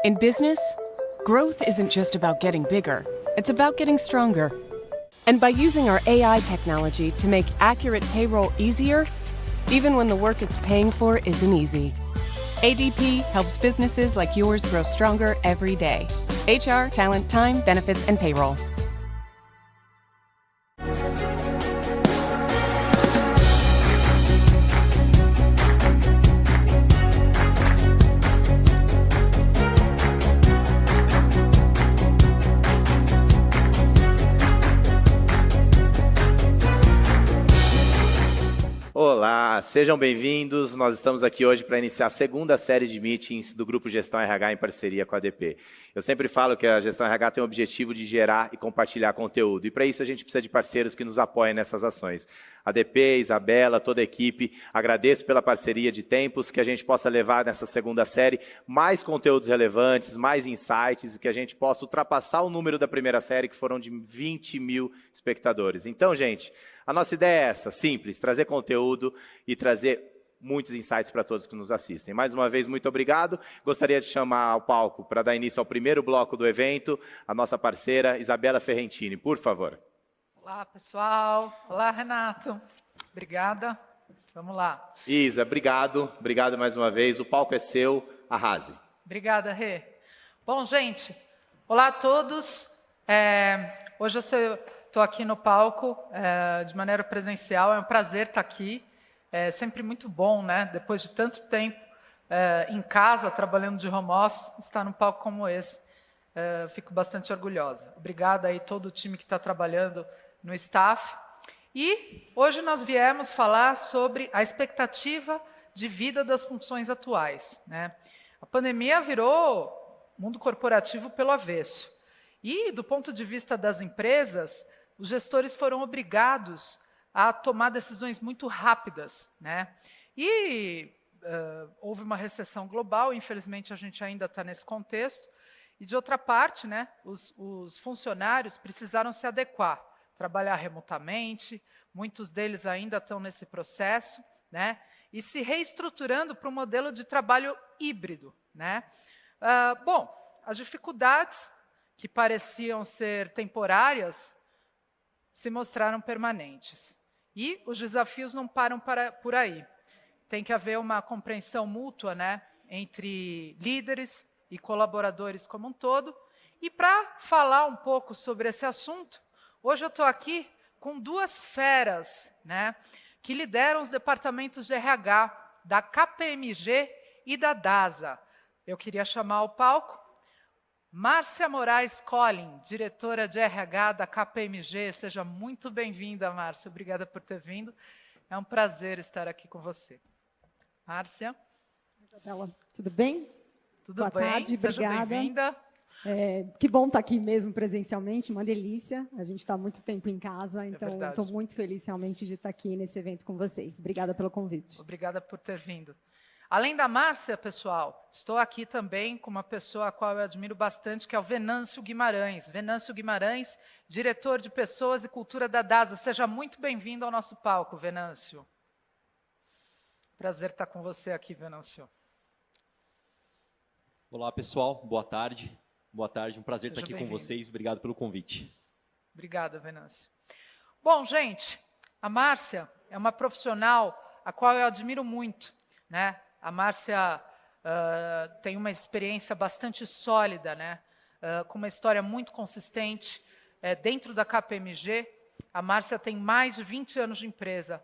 In business, growth isn't just about getting bigger, it's about getting stronger. And by using our AI technology to make accurate payroll easier, even when the work it's paying for isn't easy. ADP helps businesses like yours grow stronger every day. HR, talent, time, benefits, and payroll. Olá, sejam bem-vindos. Nós estamos aqui hoje para iniciar a segunda série de meetings do Grupo Gestão RH em parceria com a ADP. Eu sempre falo que a Gestão RH tem o objetivo de gerar e compartilhar conteúdo, e para isso a gente precisa de parceiros que nos apoiem nessas ações. ADP, Isabela, toda a equipe, agradeço pela parceria de tempos, que a gente possa levar nessa segunda série mais conteúdos relevantes, mais insights, e que a gente possa ultrapassar o número da primeira série, que foram de 20 mil espectadores. Então, gente, a nossa ideia é essa, simples, trazer conteúdo e trazer muitos insights para todos que nos assistem. Mais uma vez, muito obrigado. Gostaria de chamar ao palco, para dar início ao primeiro bloco do evento, a nossa parceira Isabela Ferrentini, por favor. Olá, pessoal. Olá, Renato. Obrigada. Vamos lá. Isa, obrigado. Obrigado mais uma vez. O palco é seu. Arrase. Obrigada, Rê. Bom, gente, olá a todos. Hoje eu estou aqui no palco de maneira presencial. É um prazer estar aqui. É sempre muito bom, né? Depois de tanto tempo em casa, trabalhando de home office, estar num palco como esse. Fico bastante orgulhosa. Obrigada aí todo o time que está trabalhando no staff. E hoje nós viemos falar sobre a expectativa de vida das funções atuais, né? A pandemia virou o mundo corporativo pelo avesso. E, do ponto de vista das empresas, os gestores foram obrigados a tomar decisões muito rápidas, né? E houve uma recessão global, infelizmente a gente ainda está nesse contexto. E, de outra parte, né, os funcionários precisaram se adequar, trabalhar remotamente, muitos deles ainda estão nesse processo, né, e se reestruturando para um modelo de trabalho híbrido, né. Bom, as dificuldades que pareciam ser temporárias se mostraram permanentes. E os desafios não param por aí. Tem que haver uma compreensão mútua, né, entre líderes e colaboradores como um todo. E para falar um pouco sobre esse assunto, hoje eu estou aqui com duas feras, né, que lideram os departamentos de RH da KPMG e da DASA. Eu queria chamar ao palco Márcia Moraes Collin, diretora de RH da KPMG. Seja muito bem-vinda, Márcia. Obrigada por ter vindo. É um prazer estar aqui com você. Márcia. Isabela, tudo bem? Tudo Boa bem, tarde, seja obrigada. bem-vinda. Que bom estar aqui mesmo presencialmente, uma delícia. A gente está há muito tempo em casa, então estou muito feliz realmente de estar aqui nesse evento com vocês. Obrigada pelo convite. Obrigada por ter vindo. Além da Márcia, pessoal, estou aqui também com uma pessoa a qual eu admiro bastante, que é o Venâncio Guimarães. Venâncio Guimarães, diretor de Pessoas e Cultura da DASA. Seja muito bem-vindo ao nosso palco, Venâncio. Prazer estar com você aqui, Venâncio. Olá, pessoal. Boa tarde. Boa tarde. Um prazer estar aqui com vocês. Obrigado pelo convite. Obrigada, Venâncio. Bom, gente, a Márcia é uma profissional a qual eu admiro muito, né? A Márcia tem uma experiência bastante sólida, né? Com uma história muito consistente. Dentro da KPMG, a Márcia tem mais de 20 anos de empresa.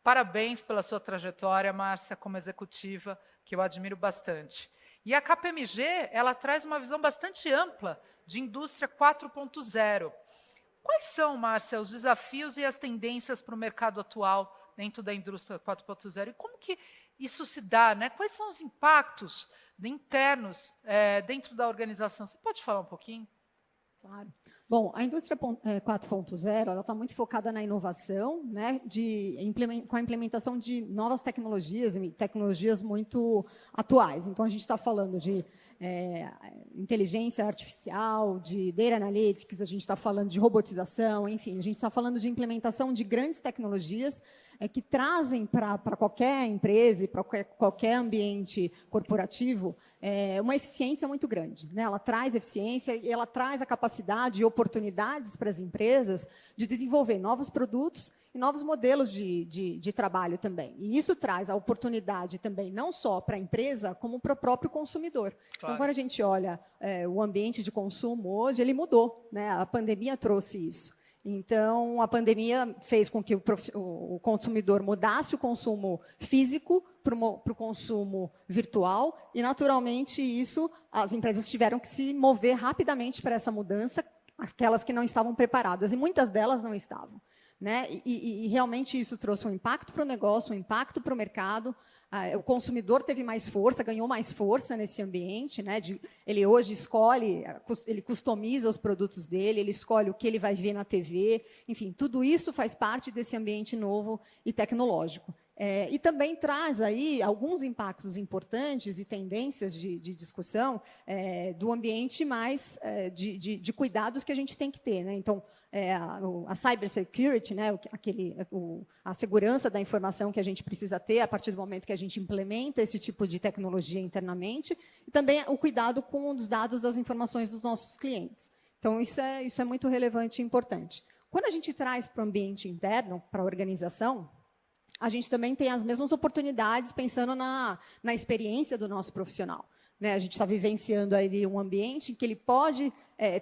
Parabéns pela sua trajetória, Márcia, como executiva, que eu admiro bastante. E a KPMG, ela traz uma visão bastante ampla de indústria 4.0. Quais são, Márcia, os desafios e as tendências para o mercado atual dentro da indústria 4.0? E como que isso se dá, né? Quais são os impactos internos dentro da organização? Você pode falar um pouquinho? Claro. Bom, a indústria 4.0 ela está muito focada na inovação, né, com a implementação de novas tecnologias e tecnologias muito atuais. Então, a gente está falando de inteligência artificial, de data analytics, a gente está falando de robotização, enfim, a gente está falando de implementação de grandes tecnologias que trazem para qualquer empresa e para qualquer ambiente corporativo uma eficiência muito grande, né? Ela traz eficiência e ela traz a capacidade e oportunidades para as empresas de desenvolver novos produtos e novos modelos de trabalho também. E isso traz a oportunidade também não só para a empresa, como para o próprio consumidor. Claro. Então, quando a gente olha o ambiente de consumo hoje, ele mudou, né? A pandemia trouxe isso. Então, a pandemia fez com que o consumidor mudasse o consumo físico para o consumo virtual e, naturalmente, as empresas tiveram que se mover rapidamente para essa mudança, aquelas que não estavam preparadas, e muitas delas não estavam. Né? E realmente isso trouxe um impacto para o negócio, um impacto para o mercado. O consumidor teve mais força, ganhou mais força nesse ambiente. Né? Ele hoje escolhe, ele customiza os produtos dele, ele escolhe o que ele vai ver na TV. Enfim, tudo isso faz parte desse ambiente novo e tecnológico. E também traz aí alguns impactos importantes e tendências de discussão do ambiente mais de cuidados que a gente tem que ter. Né? Então, a cybersecurity, né? A segurança da informação que a gente precisa ter a partir do momento que a gente implementa esse tipo de tecnologia internamente, e também o cuidado com os dados das informações dos nossos clientes. Então, isso é muito relevante e importante. Quando a gente traz para o ambiente interno, para a organização, a gente também tem as mesmas oportunidades pensando na experiência do nosso profissional. Né? A gente está vivenciando aí um ambiente em que ele pode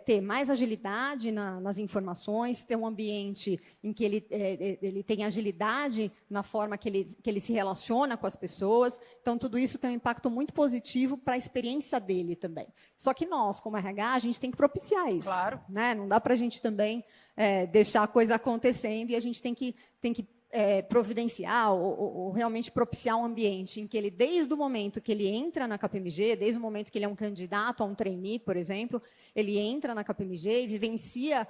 ter mais agilidade nas informações, ter um ambiente em que ele tem agilidade na forma que ele se relaciona com as pessoas. Então, tudo isso tem um impacto muito positivo para a experiência dele também. Só que nós, como RH, a gente tem que propiciar isso. Claro. Né? Não dá para a gente também deixar a coisa acontecendo, e a gente tem que providenciar ou realmente propiciar um ambiente em que ele, desde o momento que ele entra na KPMG, desde o momento que ele é um candidato a um trainee, por exemplo, ele entra na KPMG e vivencia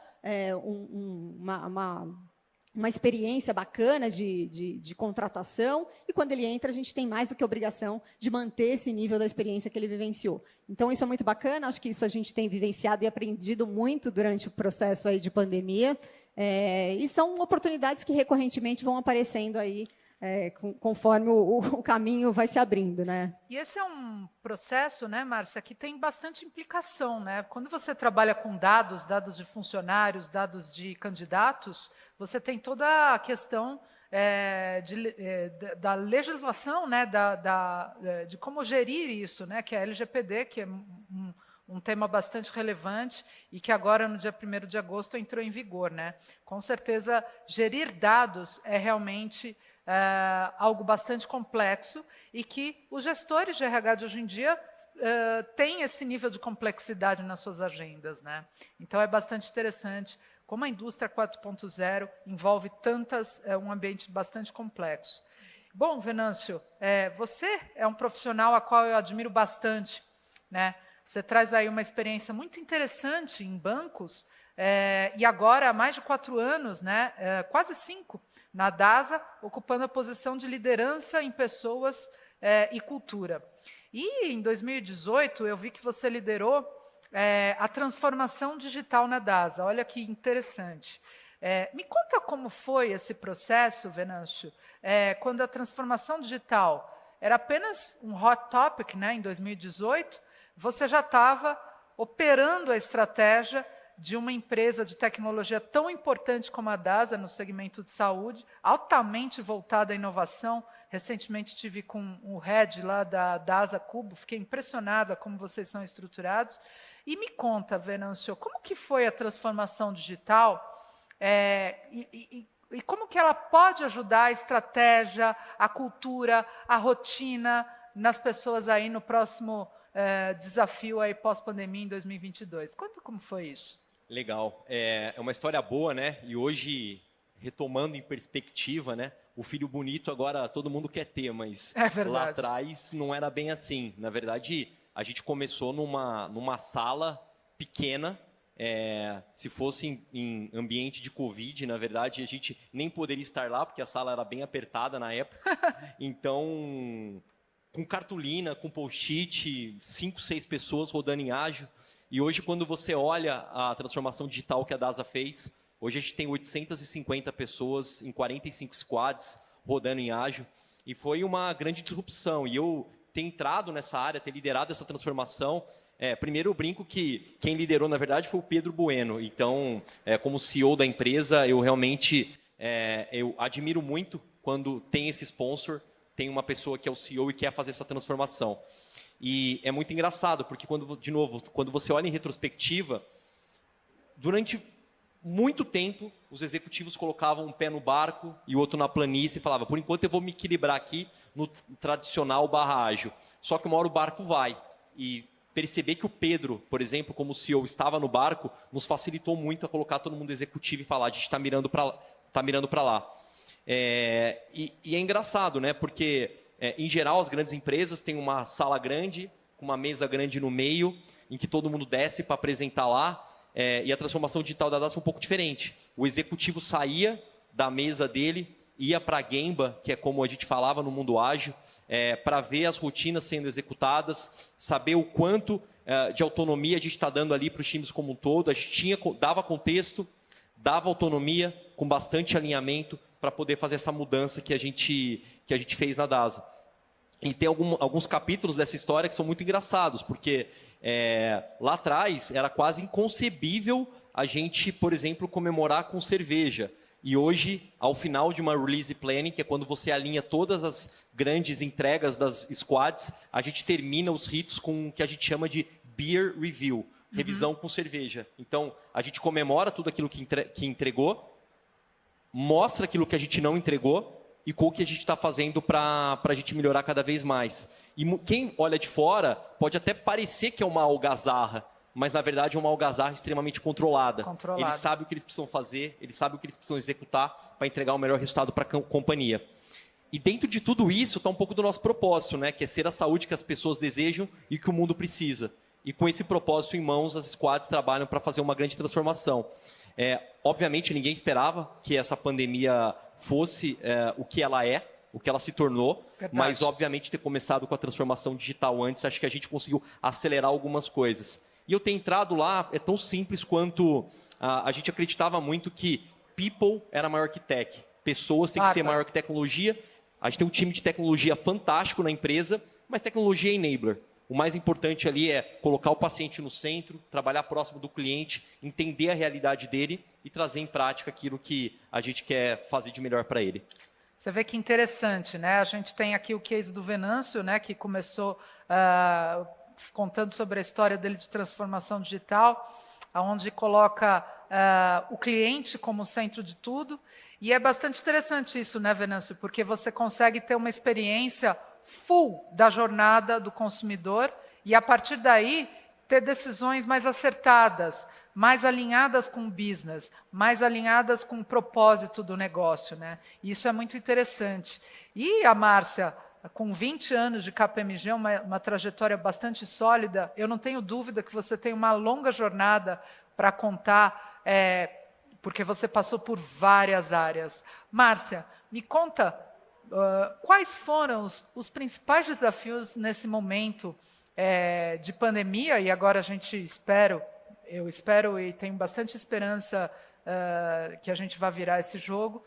uma experiência bacana de contratação, e quando ele entra, a gente tem mais do que obrigação de manter esse nível da experiência que ele vivenciou. Então, isso é muito bacana, acho que isso a gente tem vivenciado e aprendido muito durante o processo aí de pandemia, e são oportunidades que recorrentemente vão aparecendo aí, conforme o caminho vai se abrindo, né? E esse é um processo, né, Márcia, que tem bastante implicação, né? Quando você trabalha com dados de funcionários, dados de candidatos, você tem toda a questão da legislação, né, de como gerir isso, né, que é a LGPD, que é um tema bastante relevante e que agora, no dia 1º de agosto, entrou em vigor. Né? Com certeza, gerir dados é realmente algo bastante complexo e que os gestores de RH de hoje em dia têm esse nível de complexidade nas suas agendas. Né? Então, é bastante interessante como a indústria 4.0 envolve um ambiente bastante complexo. Bom, Venâncio, você é um profissional a qual eu admiro bastante, né? Você traz aí uma experiência muito interessante em bancos, e agora há mais de 4 anos, né, quase 5, na DASA, ocupando a posição de liderança em pessoas e cultura. E em 2018, eu vi que você liderou a transformação digital na DASA. Olha que interessante. Me conta como foi esse processo, Venâncio, quando a transformação digital era apenas um hot topic, né, em 2018, você já estava operando a estratégia de uma empresa de tecnologia tão importante como a DASA no segmento de saúde, altamente voltada à inovação. Recentemente estive com o head lá da DASA Cubo, fiquei impressionada como vocês são estruturados. E me conta, Venâncio, como que foi a transformação digital e como que ela pode ajudar a estratégia, a cultura, a rotina nas pessoas aí no próximo desafio aí pós-pandemia em 2022. Conta como foi isso. Legal. É uma história boa, né? E hoje, retomando em perspectiva, né? O filho bonito agora todo mundo quer ter, mas lá atrás não era bem assim. Na verdade, a gente começou numa sala pequena, Se fosse em ambiente de Covid, na verdade, a gente nem poderia estar lá, porque a sala era bem apertada na época. Então, com cartolina, com post-it, 5, 6 pessoas rodando em ágil. E hoje, quando você olha a transformação digital que a DASA fez, hoje a gente tem 850 pessoas em 45 squads rodando em ágil. E foi uma grande disrupção. E eu ter entrado nessa área, ter liderado essa transformação. Primeiro eu brinco que quem liderou, na verdade, foi o Pedro Bueno. Então, como CEO da empresa, eu realmente eu admiro muito quando tem esse sponsor, tem uma pessoa que é o CEO e quer fazer essa transformação. E é muito engraçado, porque, quando você olha em retrospectiva, durante muito tempo, os executivos colocavam um pé no barco e o outro na planície e falavam, por enquanto eu vou me equilibrar aqui no tradicional / ágil. Só que uma hora o barco vai. E perceber que o Pedro, por exemplo, como CEO, estava no barco, nos facilitou muito a colocar todo mundo executivo e falar, a gente está mirando para lá. E é engraçado, né? Porque, em geral, as grandes empresas têm uma sala grande, com uma mesa grande no meio, em que todo mundo desce para apresentar lá, e a transformação digital da DASA foi um pouco diferente. O executivo saía da mesa dele, ia para a Gemba, que é como a gente falava no mundo ágil, para ver as rotinas sendo executadas, saber o quanto de autonomia a gente está dando ali para os times como um todo. A gente dava contexto, dava autonomia, com bastante alinhamento, para poder fazer essa mudança que a gente fez na DASA. E tem alguns capítulos dessa história que são muito engraçados, porque lá atrás era quase inconcebível a gente, por exemplo, comemorar com cerveja. E hoje, ao final de uma release planning, que é quando você alinha todas as grandes entregas das squads, a gente termina os ritos com o que a gente chama de beer review, revisão com cerveja. Então, a gente comemora tudo aquilo que entregou, mostra aquilo que a gente não entregou e o que a gente está fazendo para a gente melhorar cada vez mais. E quem olha de fora pode até parecer que é uma algazarra, mas na verdade é uma algazarra extremamente controlada. Eles sabem o que eles precisam fazer, eles sabem o que eles precisam executar para entregar o melhor resultado para a companhia. E dentro de tudo isso está um pouco do nosso propósito, né? Que é ser a saúde que as pessoas desejam e que o mundo precisa. E com esse propósito em mãos, as squads trabalham para fazer uma grande transformação. Obviamente, ninguém esperava que essa pandemia fosse o que ela é, o que ela se tornou, verdade. Mas, obviamente, ter começado com a transformação digital antes, acho que a gente conseguiu acelerar algumas coisas. E eu ter entrado lá é tão simples quanto a gente acreditava muito que people era maior que tech. Pessoas têm que ser maior que tecnologia. A gente tem um time de tecnologia fantástico na empresa, mas tecnologia é enabler. O mais importante ali é colocar o paciente no centro, trabalhar próximo do cliente, entender a realidade dele e trazer em prática aquilo que a gente quer fazer de melhor para ele. Você vê que interessante, né? A gente tem aqui o case do Venâncio, né, que começou contando sobre a história dele de transformação digital, onde coloca o cliente como centro de tudo. E é bastante interessante isso, né, Venâncio? Porque você consegue ter uma experiência full da jornada do consumidor e, a partir daí, ter decisões mais acertadas, mais alinhadas com o business, mais alinhadas com o propósito do negócio, né? Isso é muito interessante. E a Márcia, com 20 anos de KPMG, uma trajetória bastante sólida, eu não tenho dúvida que você tem uma longa jornada para contar, porque você passou por várias áreas. Márcia, me conta quais foram os principais desafios nesse momento de pandemia, e agora a gente eu espero e tenho bastante esperança que a gente vai virar esse jogo.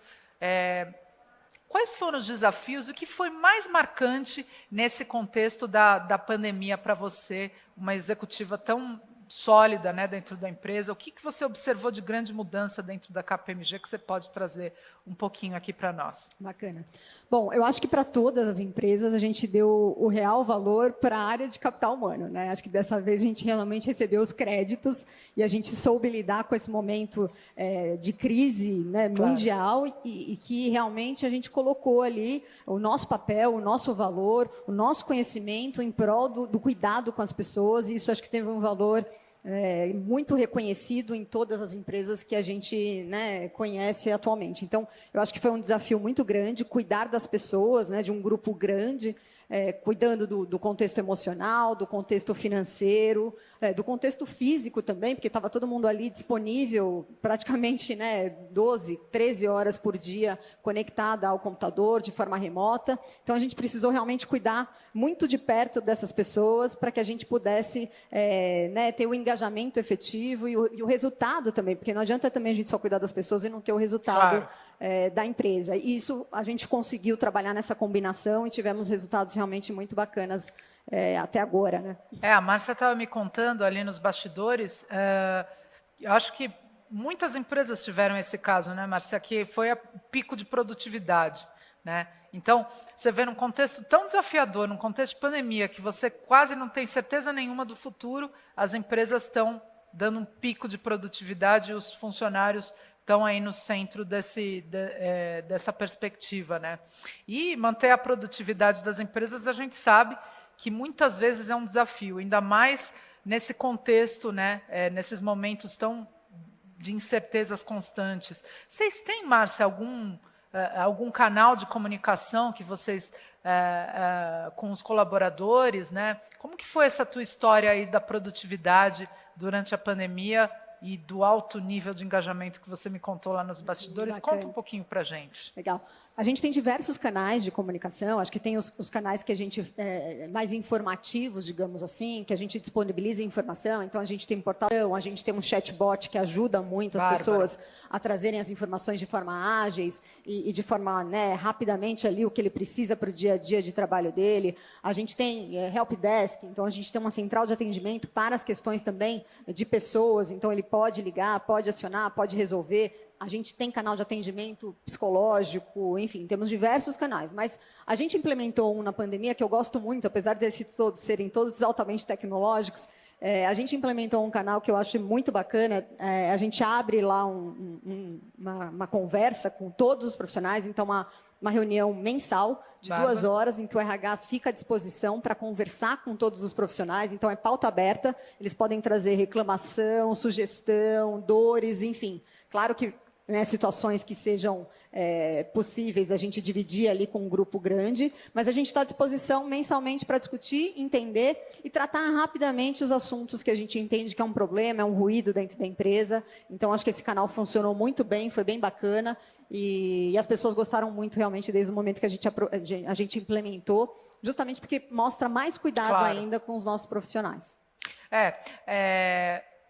Quais foram os desafios? O que foi mais marcante nesse contexto da pandemia para você, uma executiva tão sólida, né, dentro da empresa? O que você observou de grande mudança dentro da KPMG que você pode trazer um pouquinho aqui para nós? Bacana. Bom, eu acho que para todas as empresas a gente deu o real valor para a área de capital humano, né? Acho que dessa vez a gente realmente recebeu os créditos e a gente soube lidar com esse momento de crise, né, mundial, e que realmente a gente colocou ali o nosso papel, o nosso valor, o nosso conhecimento em prol do cuidado com as pessoas, e isso acho que teve um valor muito reconhecido em todas as empresas que a gente, né, conhece atualmente. Então, eu acho que foi um desafio muito grande cuidar das pessoas, né, de um grupo grande, cuidando do contexto emocional, do contexto financeiro, do contexto físico também, porque estava todo mundo ali disponível praticamente, né, 12, 13 horas por dia conectada ao computador de forma remota. Então, a gente precisou realmente cuidar muito de perto dessas pessoas para que a gente pudesse né, ter o engajamento efetivo e o resultado também, porque não adianta também a gente só cuidar das pessoas e não ter o resultado da empresa. E isso a gente conseguiu trabalhar nessa combinação e tivemos resultados realmente muito bacanas até agora, né? A Márcia estava me contando ali nos bastidores, eu acho que muitas empresas tiveram esse caso, né, Márcia, que foi o pico de produtividade, né? Então, você vê num contexto tão desafiador, num contexto de pandemia, que você quase não tem certeza nenhuma do futuro, as empresas estão dando um pico de produtividade e os funcionários estão aí no centro dessa perspectiva, né? E manter a produtividade das empresas, a gente sabe que muitas vezes é um desafio, ainda mais nesse contexto, né? Nesses momentos tão de incertezas constantes. Vocês têm, Márcia, algum canal de comunicação que vocês com os colaboradores, né? Como que foi essa tua história aí da produtividade durante a pandemia e do alto nível de engajamento que você me contou lá nos bastidores? Bacana. Conta um pouquinho para a gente. Legal. A gente tem diversos canais de comunicação, acho que tem os canais que a gente, mais informativos, digamos assim, que a gente disponibiliza informação, então a gente tem um portal, a gente tem um chatbot que ajuda muito as pessoas a trazerem as informações de forma ágeis e de forma, né, rapidamente ali o que ele precisa para o dia a dia de trabalho dele. A gente tem helpdesk, então a gente tem uma central de atendimento para as questões também de pessoas, então ele pode ligar, pode acionar, pode resolver. A gente tem canal de atendimento psicológico, enfim, temos diversos canais. Mas a gente implementou um na pandemia que eu gosto muito, apesar de serem todos altamente tecnológicos. A gente implementou um canal que eu acho muito bacana. A gente abre lá uma conversa com todos os profissionais, então uma reunião mensal de 2 horas, em que o RH fica à disposição para conversar com todos os profissionais. Então, é pauta aberta, eles podem trazer reclamação, sugestão, dores, enfim. Claro que, né, situações que sejam possíveis a gente dividir ali com um grupo grande, mas a gente está à disposição mensalmente para discutir, entender e tratar rapidamente os assuntos que a gente entende que é um problema, é um ruído dentro da empresa. Então, acho que esse canal funcionou muito bem, foi bem bacana e as pessoas gostaram muito realmente desde o momento que a gente implementou, justamente porque mostra mais cuidado ainda com os nossos profissionais.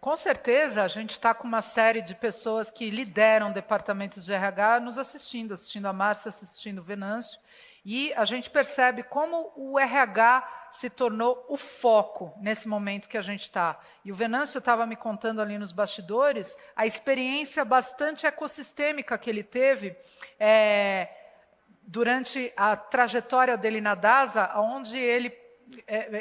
Com certeza, a gente está com uma série de pessoas que lideram departamentos de RH nos assistindo a Márcia, assistindo o Venâncio, e a gente percebe como o RH se tornou o foco nesse momento que a gente está. E o Venâncio estava me contando ali nos bastidores a experiência bastante ecossistêmica que ele teve durante a trajetória dele na DASA, onde ele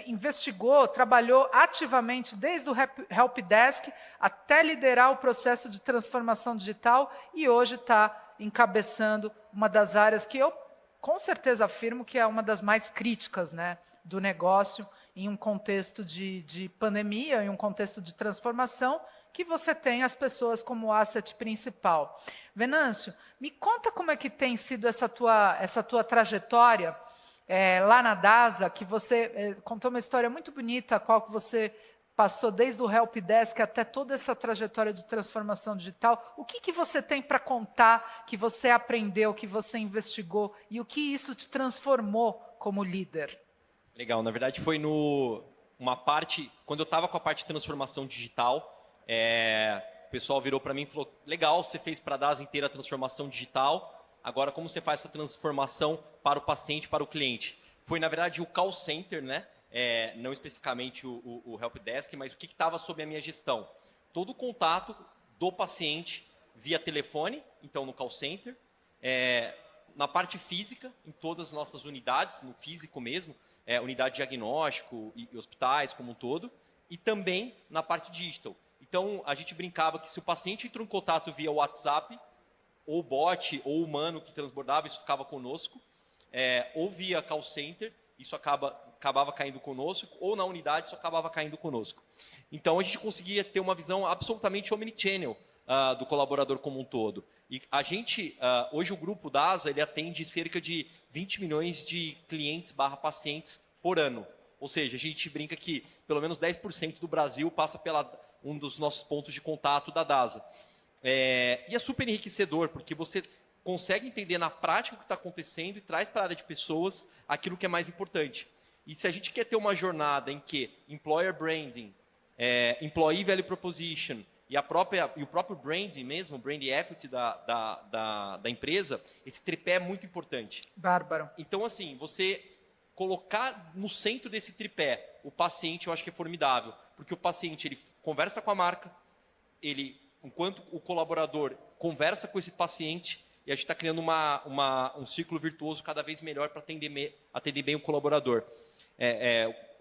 investigou, trabalhou ativamente desde o helpdesk até liderar o processo de transformação digital e hoje está encabeçando uma das áreas que eu com certeza afirmo que é uma das mais críticas, né, do negócio em um contexto de pandemia, em um contexto de transformação, que você tem as pessoas como asset principal. Venâncio, me conta como é que tem sido essa tua trajetória lá na DASA, que você contou uma história muito bonita, a qual que você passou desde o helpdesk até toda essa trajetória de transformação digital. O que você tem para contar, que você aprendeu, que você investigou, e o que isso te transformou como líder? Legal, na verdade foi uma parte, quando eu estava com a parte de transformação digital, o pessoal virou para mim e falou, legal, você fez para a DASA inteira a transformação digital, agora, como você faz essa transformação para o paciente, para o cliente? Foi, na verdade, o call center, né? Não especificamente o helpdesk, mas o que estava sob a minha gestão? Todo o contato do paciente via telefone, então no call center, na parte física, em todas as nossas unidades, no físico mesmo, unidade de diagnóstico e hospitais como um todo, e também na parte digital. Então, a gente brincava que se o paciente entrou em contato via WhatsApp, ou bot, ou humano que transbordava, isso ficava conosco, ou via call center, isso acabava caindo conosco, ou na unidade, isso acabava caindo conosco. Então, a gente conseguia ter uma visão absolutamente omnichannel do colaborador como um todo. E a gente, hoje o Grupo DASA, ele atende cerca de 20 milhões de clientes/pacientes por ano. Ou seja, a gente brinca que pelo menos 10% do Brasil passa pela um dos nossos pontos de contato da DASA. E é super enriquecedor, porque você consegue entender na prática o que está acontecendo e traz para a área de pessoas aquilo que é mais importante. E se a gente quer ter uma jornada em que employer branding, employee value proposition e o próprio branding mesmo, brand equity da empresa, esse tripé é muito importante. Bárbaro. Então, assim, você colocar no centro desse tripé o paciente, eu acho que é formidável, porque o paciente ele conversa com a marca, enquanto o colaborador conversa com esse paciente, e a gente está criando um círculo virtuoso cada vez melhor para atender bem o colaborador,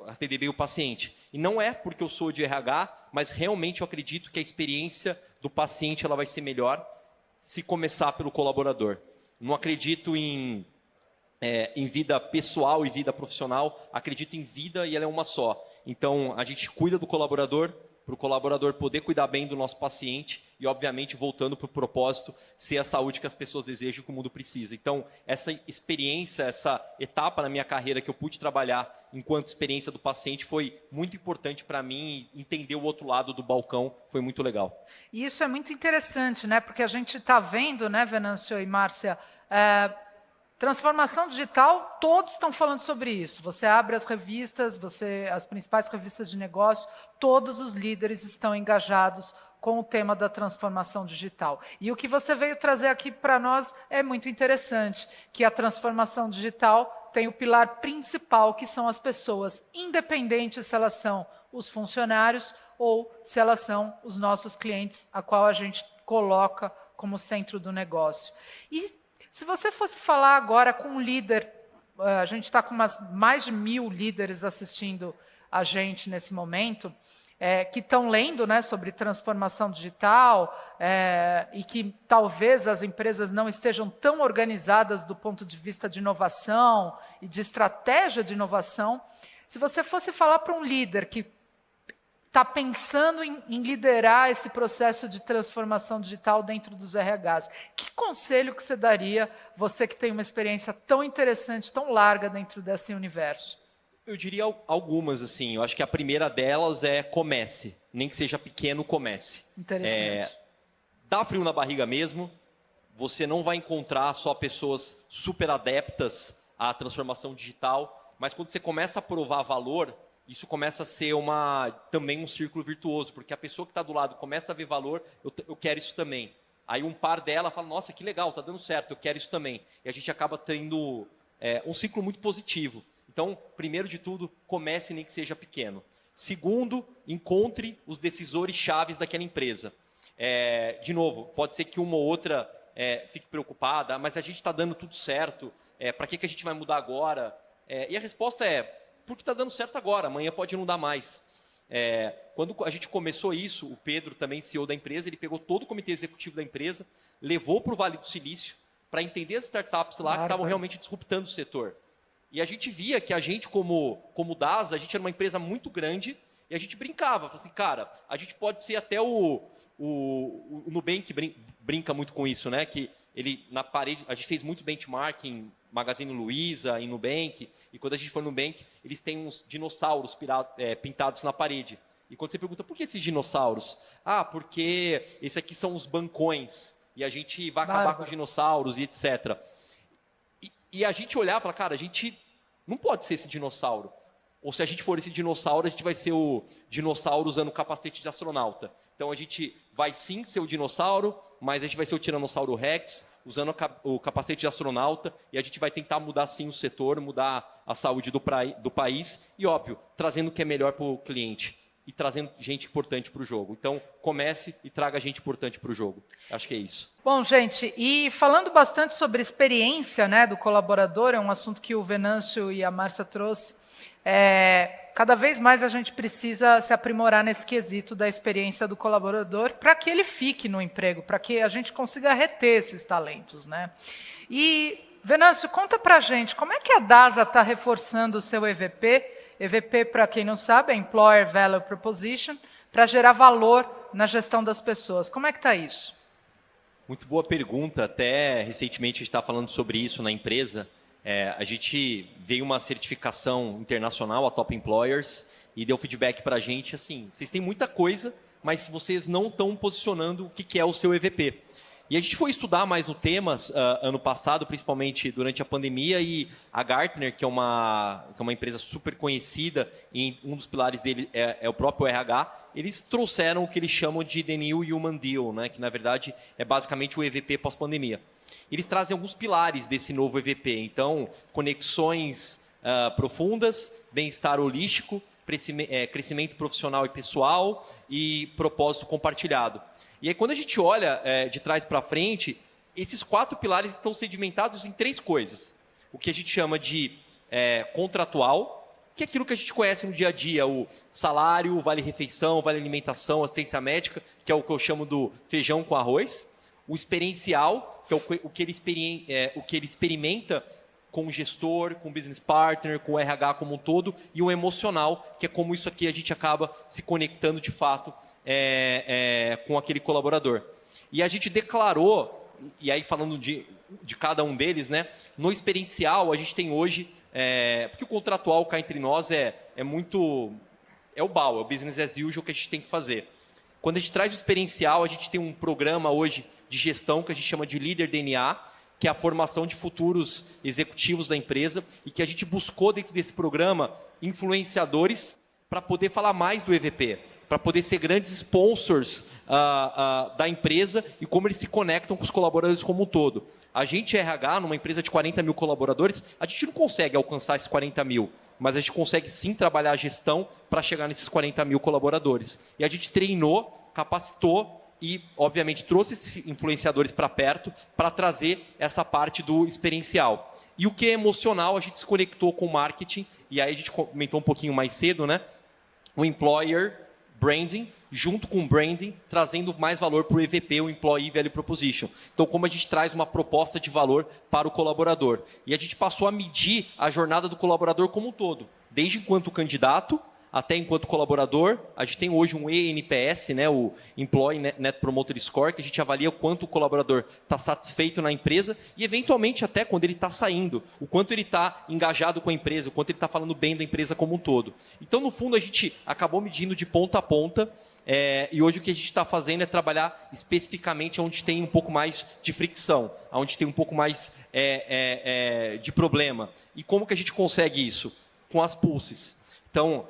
atender bem o paciente. E não é porque eu sou de RH, mas realmente eu acredito que a experiência do paciente ela vai ser melhor se começar pelo colaborador. Não acredito em vida pessoal e vida profissional, acredito em vida e ela é uma só. Então, a gente cuida do colaborador, para o colaborador poder cuidar bem do nosso paciente e, obviamente, voltando para o propósito, ser a saúde que as pessoas desejam e que o mundo precisa. Então, essa experiência, essa etapa na minha carreira que eu pude trabalhar enquanto experiência do paciente foi muito importante para mim, entender o outro lado do balcão foi muito legal. E isso é muito interessante, né? Porque a gente está vendo, né, Venâncio e Márcia, transformação digital, todos estão falando sobre isso. Você abre as revistas, as principais revistas de negócio, todos os líderes estão engajados com o tema da transformação digital. E o que você veio trazer aqui para nós é muito interessante, que a transformação digital tem o pilar principal, que são as pessoas, independente se elas são os funcionários ou se elas são os nossos clientes, a qual a gente coloca como centro do negócio. E se você fosse falar agora com um líder, a gente está com mais de 1000 líderes assistindo a gente nesse momento, que estão lendo, né, sobre transformação digital e que talvez as empresas não estejam tão organizadas do ponto de vista de inovação e de estratégia de inovação. Se você fosse falar para um líder que está pensando em liderar esse processo de transformação digital dentro dos RHs, que conselho que você daria, você que tem uma experiência tão interessante, tão larga dentro desse universo? Eu diria algumas, assim. Eu acho que a primeira delas é comece. Nem que seja pequeno, comece. Interessante. Dá frio na barriga mesmo. Você não vai encontrar só pessoas super adeptas à transformação digital, mas quando você começa a provar valor, isso começa a ser também um círculo virtuoso, porque a pessoa que está do lado começa a ver valor, eu quero isso também. Aí um par dela fala, nossa, que legal, está dando certo, eu quero isso também. E a gente acaba tendo um ciclo muito positivo. Então, primeiro de tudo, comece nem que seja pequeno. Segundo, encontre os decisores chaves daquela empresa. De novo, pode ser que uma ou outra fique preocupada, mas a gente está dando tudo certo, para que a gente vai mudar agora? E a resposta é, porque está dando certo agora, amanhã pode não dar mais. Quando a gente começou isso, o Pedro, também CEO da empresa, ele pegou todo o comitê executivo da empresa, levou para o Vale do Silício, para entender as startups lá que estavam realmente disruptando o setor. E a gente via que a gente, como DASA, a gente era uma empresa muito grande, e a gente brincava, falava assim, cara, a gente pode ser até o Nubank brinca muito com isso, né? Que ele, na parede, a gente fez muito benchmarking, Magazine Luiza, em Nubank, e quando a gente foi no Nubank, eles têm uns dinossauros pintados na parede. E quando você pergunta, por que esses dinossauros? Porque esses aqui são os bancões, e a gente vai acabar com os dinossauros e etc. E a gente olhava e falava, cara, a gente não pode ser esse dinossauro. Ou se a gente for esse dinossauro, a gente vai ser o dinossauro usando o capacete de astronauta. Então a gente vai sim ser o dinossauro, mas a gente vai ser o Tiranossauro Rex, usando o capacete de astronauta, e a gente vai tentar mudar sim o setor, mudar a saúde do país, e óbvio, trazendo o que é melhor para o cliente, e trazendo gente importante para o jogo. Então, comece e traga gente importante para o jogo. Acho que é isso. Bom, gente, e falando bastante sobre experiência, né, do colaborador, é um assunto que o Venâncio e a Márcia trouxe, cada vez mais a gente precisa se aprimorar nesse quesito da experiência do colaborador para que ele fique no emprego, para que a gente consiga reter esses talentos, né? E, Venâncio, conta para a gente, como é que a DASA está reforçando o seu EVP? EVP, para quem não sabe, é Employer Value Proposition. para gerar valor na gestão das pessoas. Como é que está isso? Muito boa pergunta. Até recentemente a gente estava falando sobre isso na empresa. A gente veio uma certificação internacional, a Top Employers, e deu feedback para a gente, assim, vocês têm muita coisa, mas vocês não estão posicionando o que é o seu EVP. E a gente foi estudar mais no tema ano passado, principalmente durante a pandemia, e a Gartner, que é uma empresa super conhecida, e um dos pilares dele é o próprio RH, eles trouxeram o que eles chamam de The New Human Deal, né, que na verdade é basicamente o EVP pós-pandemia. Eles trazem alguns pilares desse novo EVP, então, conexões profundas, bem-estar holístico, crescimento profissional e pessoal e propósito compartilhado. E aí, quando a gente olha de trás para frente, esses 4 pilares estão sedimentados em 3 coisas. O que a gente chama de contratual, que é aquilo que a gente conhece no dia a dia, o salário, vale-refeição, vale-alimentação, assistência médica, que é o que eu chamo do feijão com arroz. O experiencial, que é o que ele experimenta com o gestor, com o business partner, com o RH como um todo, e o emocional, que é como isso aqui a gente acaba se conectando de fato com aquele colaborador. E a gente declarou, e aí falando de cada um deles, né, no experiencial a gente tem hoje, porque o contratual cá entre nós é o BAU, é o business as usual que a gente tem que fazer. Quando a gente traz o experiencial, a gente tem um programa hoje de gestão que a gente chama de Líder DNA, que é a formação de futuros executivos da empresa, e que a gente buscou dentro desse programa influenciadores para poder falar mais do EVP, para poder ser grandes sponsors da empresa e como eles se conectam com os colaboradores como um todo. A gente, RH, numa empresa de 40 mil colaboradores, a gente não consegue alcançar esses 40 mil, mas a gente consegue sim trabalhar a gestão para chegar nesses 40 mil colaboradores. E a gente treinou, capacitou e, obviamente, trouxe esses influenciadores para perto para trazer essa parte do experiencial. E o que é emocional, a gente se conectou com o marketing, e aí a gente comentou um pouquinho mais cedo, né? O employer branding, junto com o branding, trazendo mais valor para o EVP, o Employee Value Proposition. Então, como a gente traz uma proposta de valor para o colaborador. E a gente passou a medir a jornada do colaborador como um todo, desde enquanto candidato até enquanto colaborador. A gente tem hoje um ENPS, né, o Employee Net Promoter Score, que a gente avalia o quanto o colaborador está satisfeito na empresa e, eventualmente, até quando ele está saindo, o quanto ele está engajado com a empresa, o quanto ele está falando bem da empresa como um todo. Então, no fundo, a gente acabou medindo de ponta a ponta, e hoje o que a gente está fazendo é trabalhar especificamente onde tem um pouco mais de fricção, onde tem um pouco mais de problema. E como que a gente consegue isso? Com as pulses. Então,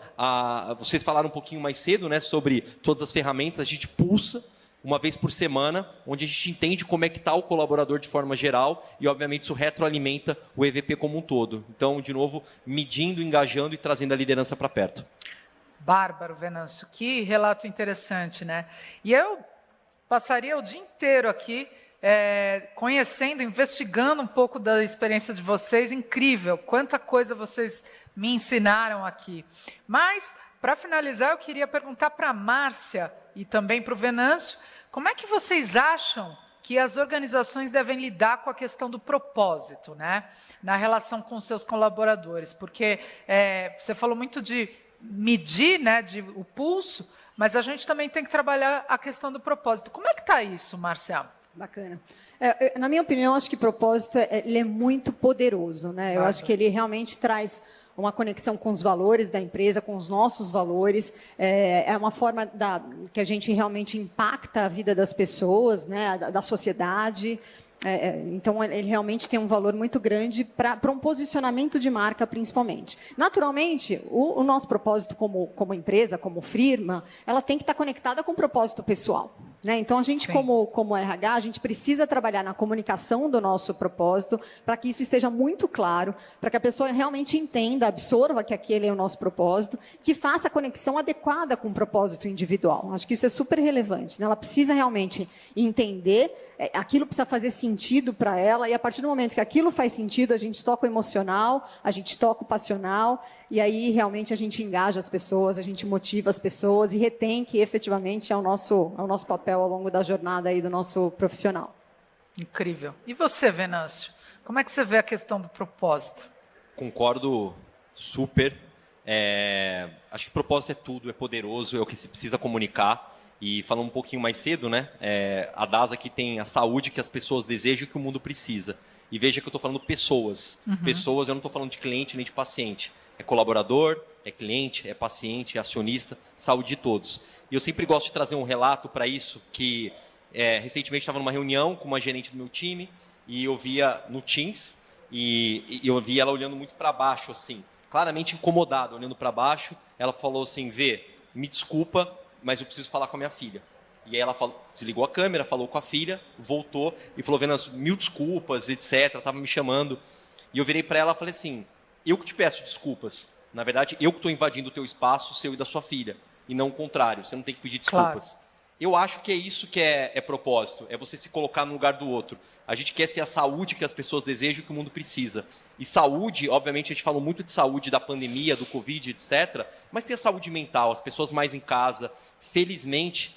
vocês falaram um pouquinho mais cedo, né, sobre todas as ferramentas. A gente pulsa uma vez por semana, onde a gente entende como é que está o colaborador de forma geral e, obviamente, isso retroalimenta o EVP como um todo. Então, de novo, medindo, engajando e trazendo a liderança para perto. Bárbaro, Venâncio, que relato interessante, né? E eu passaria o dia inteiro aqui conhecendo, investigando um pouco da experiência de vocês. Incrível, quanta coisa vocês me ensinaram aqui. Mas, para finalizar, eu queria perguntar para a Márcia e também para o Venâncio, como é que vocês acham que as organizações devem lidar com a questão do propósito, né? Na relação com seus colaboradores? Porque você falou muito de medir, né, o pulso, mas a gente também tem que trabalhar a questão do propósito. Como é que está isso, Márcia? Bacana. Na minha opinião, acho que propósito ele é muito poderoso, né? Eu acho que ele realmente traz uma conexão com os valores da empresa, com os nossos valores. É uma forma que a gente realmente impacta a vida das pessoas, né? Da sociedade. Então, ele realmente tem um valor muito grande para um posicionamento de marca, principalmente. Naturalmente, o nosso propósito como empresa, como firma, ela tem que estar conectada com o propósito pessoal. Né? Então, a gente, como RH, a gente precisa trabalhar na comunicação do nosso propósito para que isso esteja muito claro, para que a pessoa realmente entenda, absorva que aquele é o nosso propósito, que faça a conexão adequada com o propósito individual. Acho que isso é super relevante. Né? Ela precisa realmente entender, aquilo precisa fazer sentido para ela, e a partir do momento que aquilo faz sentido, a gente toca o emocional, a gente toca o passional, e aí realmente a gente engaja as pessoas, a gente motiva as pessoas e retém que efetivamente é o nosso papel ao longo da jornada aí do nosso profissional. Incrível. E você, Venâncio? Como é que você vê a questão do propósito? Concordo super. Acho que propósito é tudo, é poderoso, é o que se precisa comunicar. E falando um pouquinho mais cedo, né, a DAS aqui tem a saúde que as pessoas desejam e que o mundo precisa. E veja que eu estou falando pessoas. Pessoas, eu não estou falando de cliente nem de paciente. É colaborador, é cliente, é paciente, é acionista, saúde de todos. E eu sempre gosto de trazer um relato para isso, que recentemente estava numa reunião com uma gerente do meu time, e eu via no Teams, e eu via ela olhando muito para baixo, assim, claramente incomodada, olhando para baixo. Ela falou assim, Vê, me desculpa, mas eu preciso falar com a minha filha. E aí ela desligou a câmera, falou com a filha, voltou e falou, Venâncio, mil desculpas, etc. Estava me chamando. E eu virei para ela e falei assim, eu que te peço desculpas. Na verdade, eu que estou invadindo o teu espaço, seu e da sua filha. E não o contrário, você não tem que pedir desculpas. Claro. Eu acho que é isso que é propósito, é você se colocar no lugar do outro. A gente quer ser a saúde que as pessoas desejam e que o mundo precisa. E saúde, obviamente, a gente falou muito de saúde da pandemia, do Covid, etc. Mas tem a saúde mental, as pessoas mais em casa. Felizmente,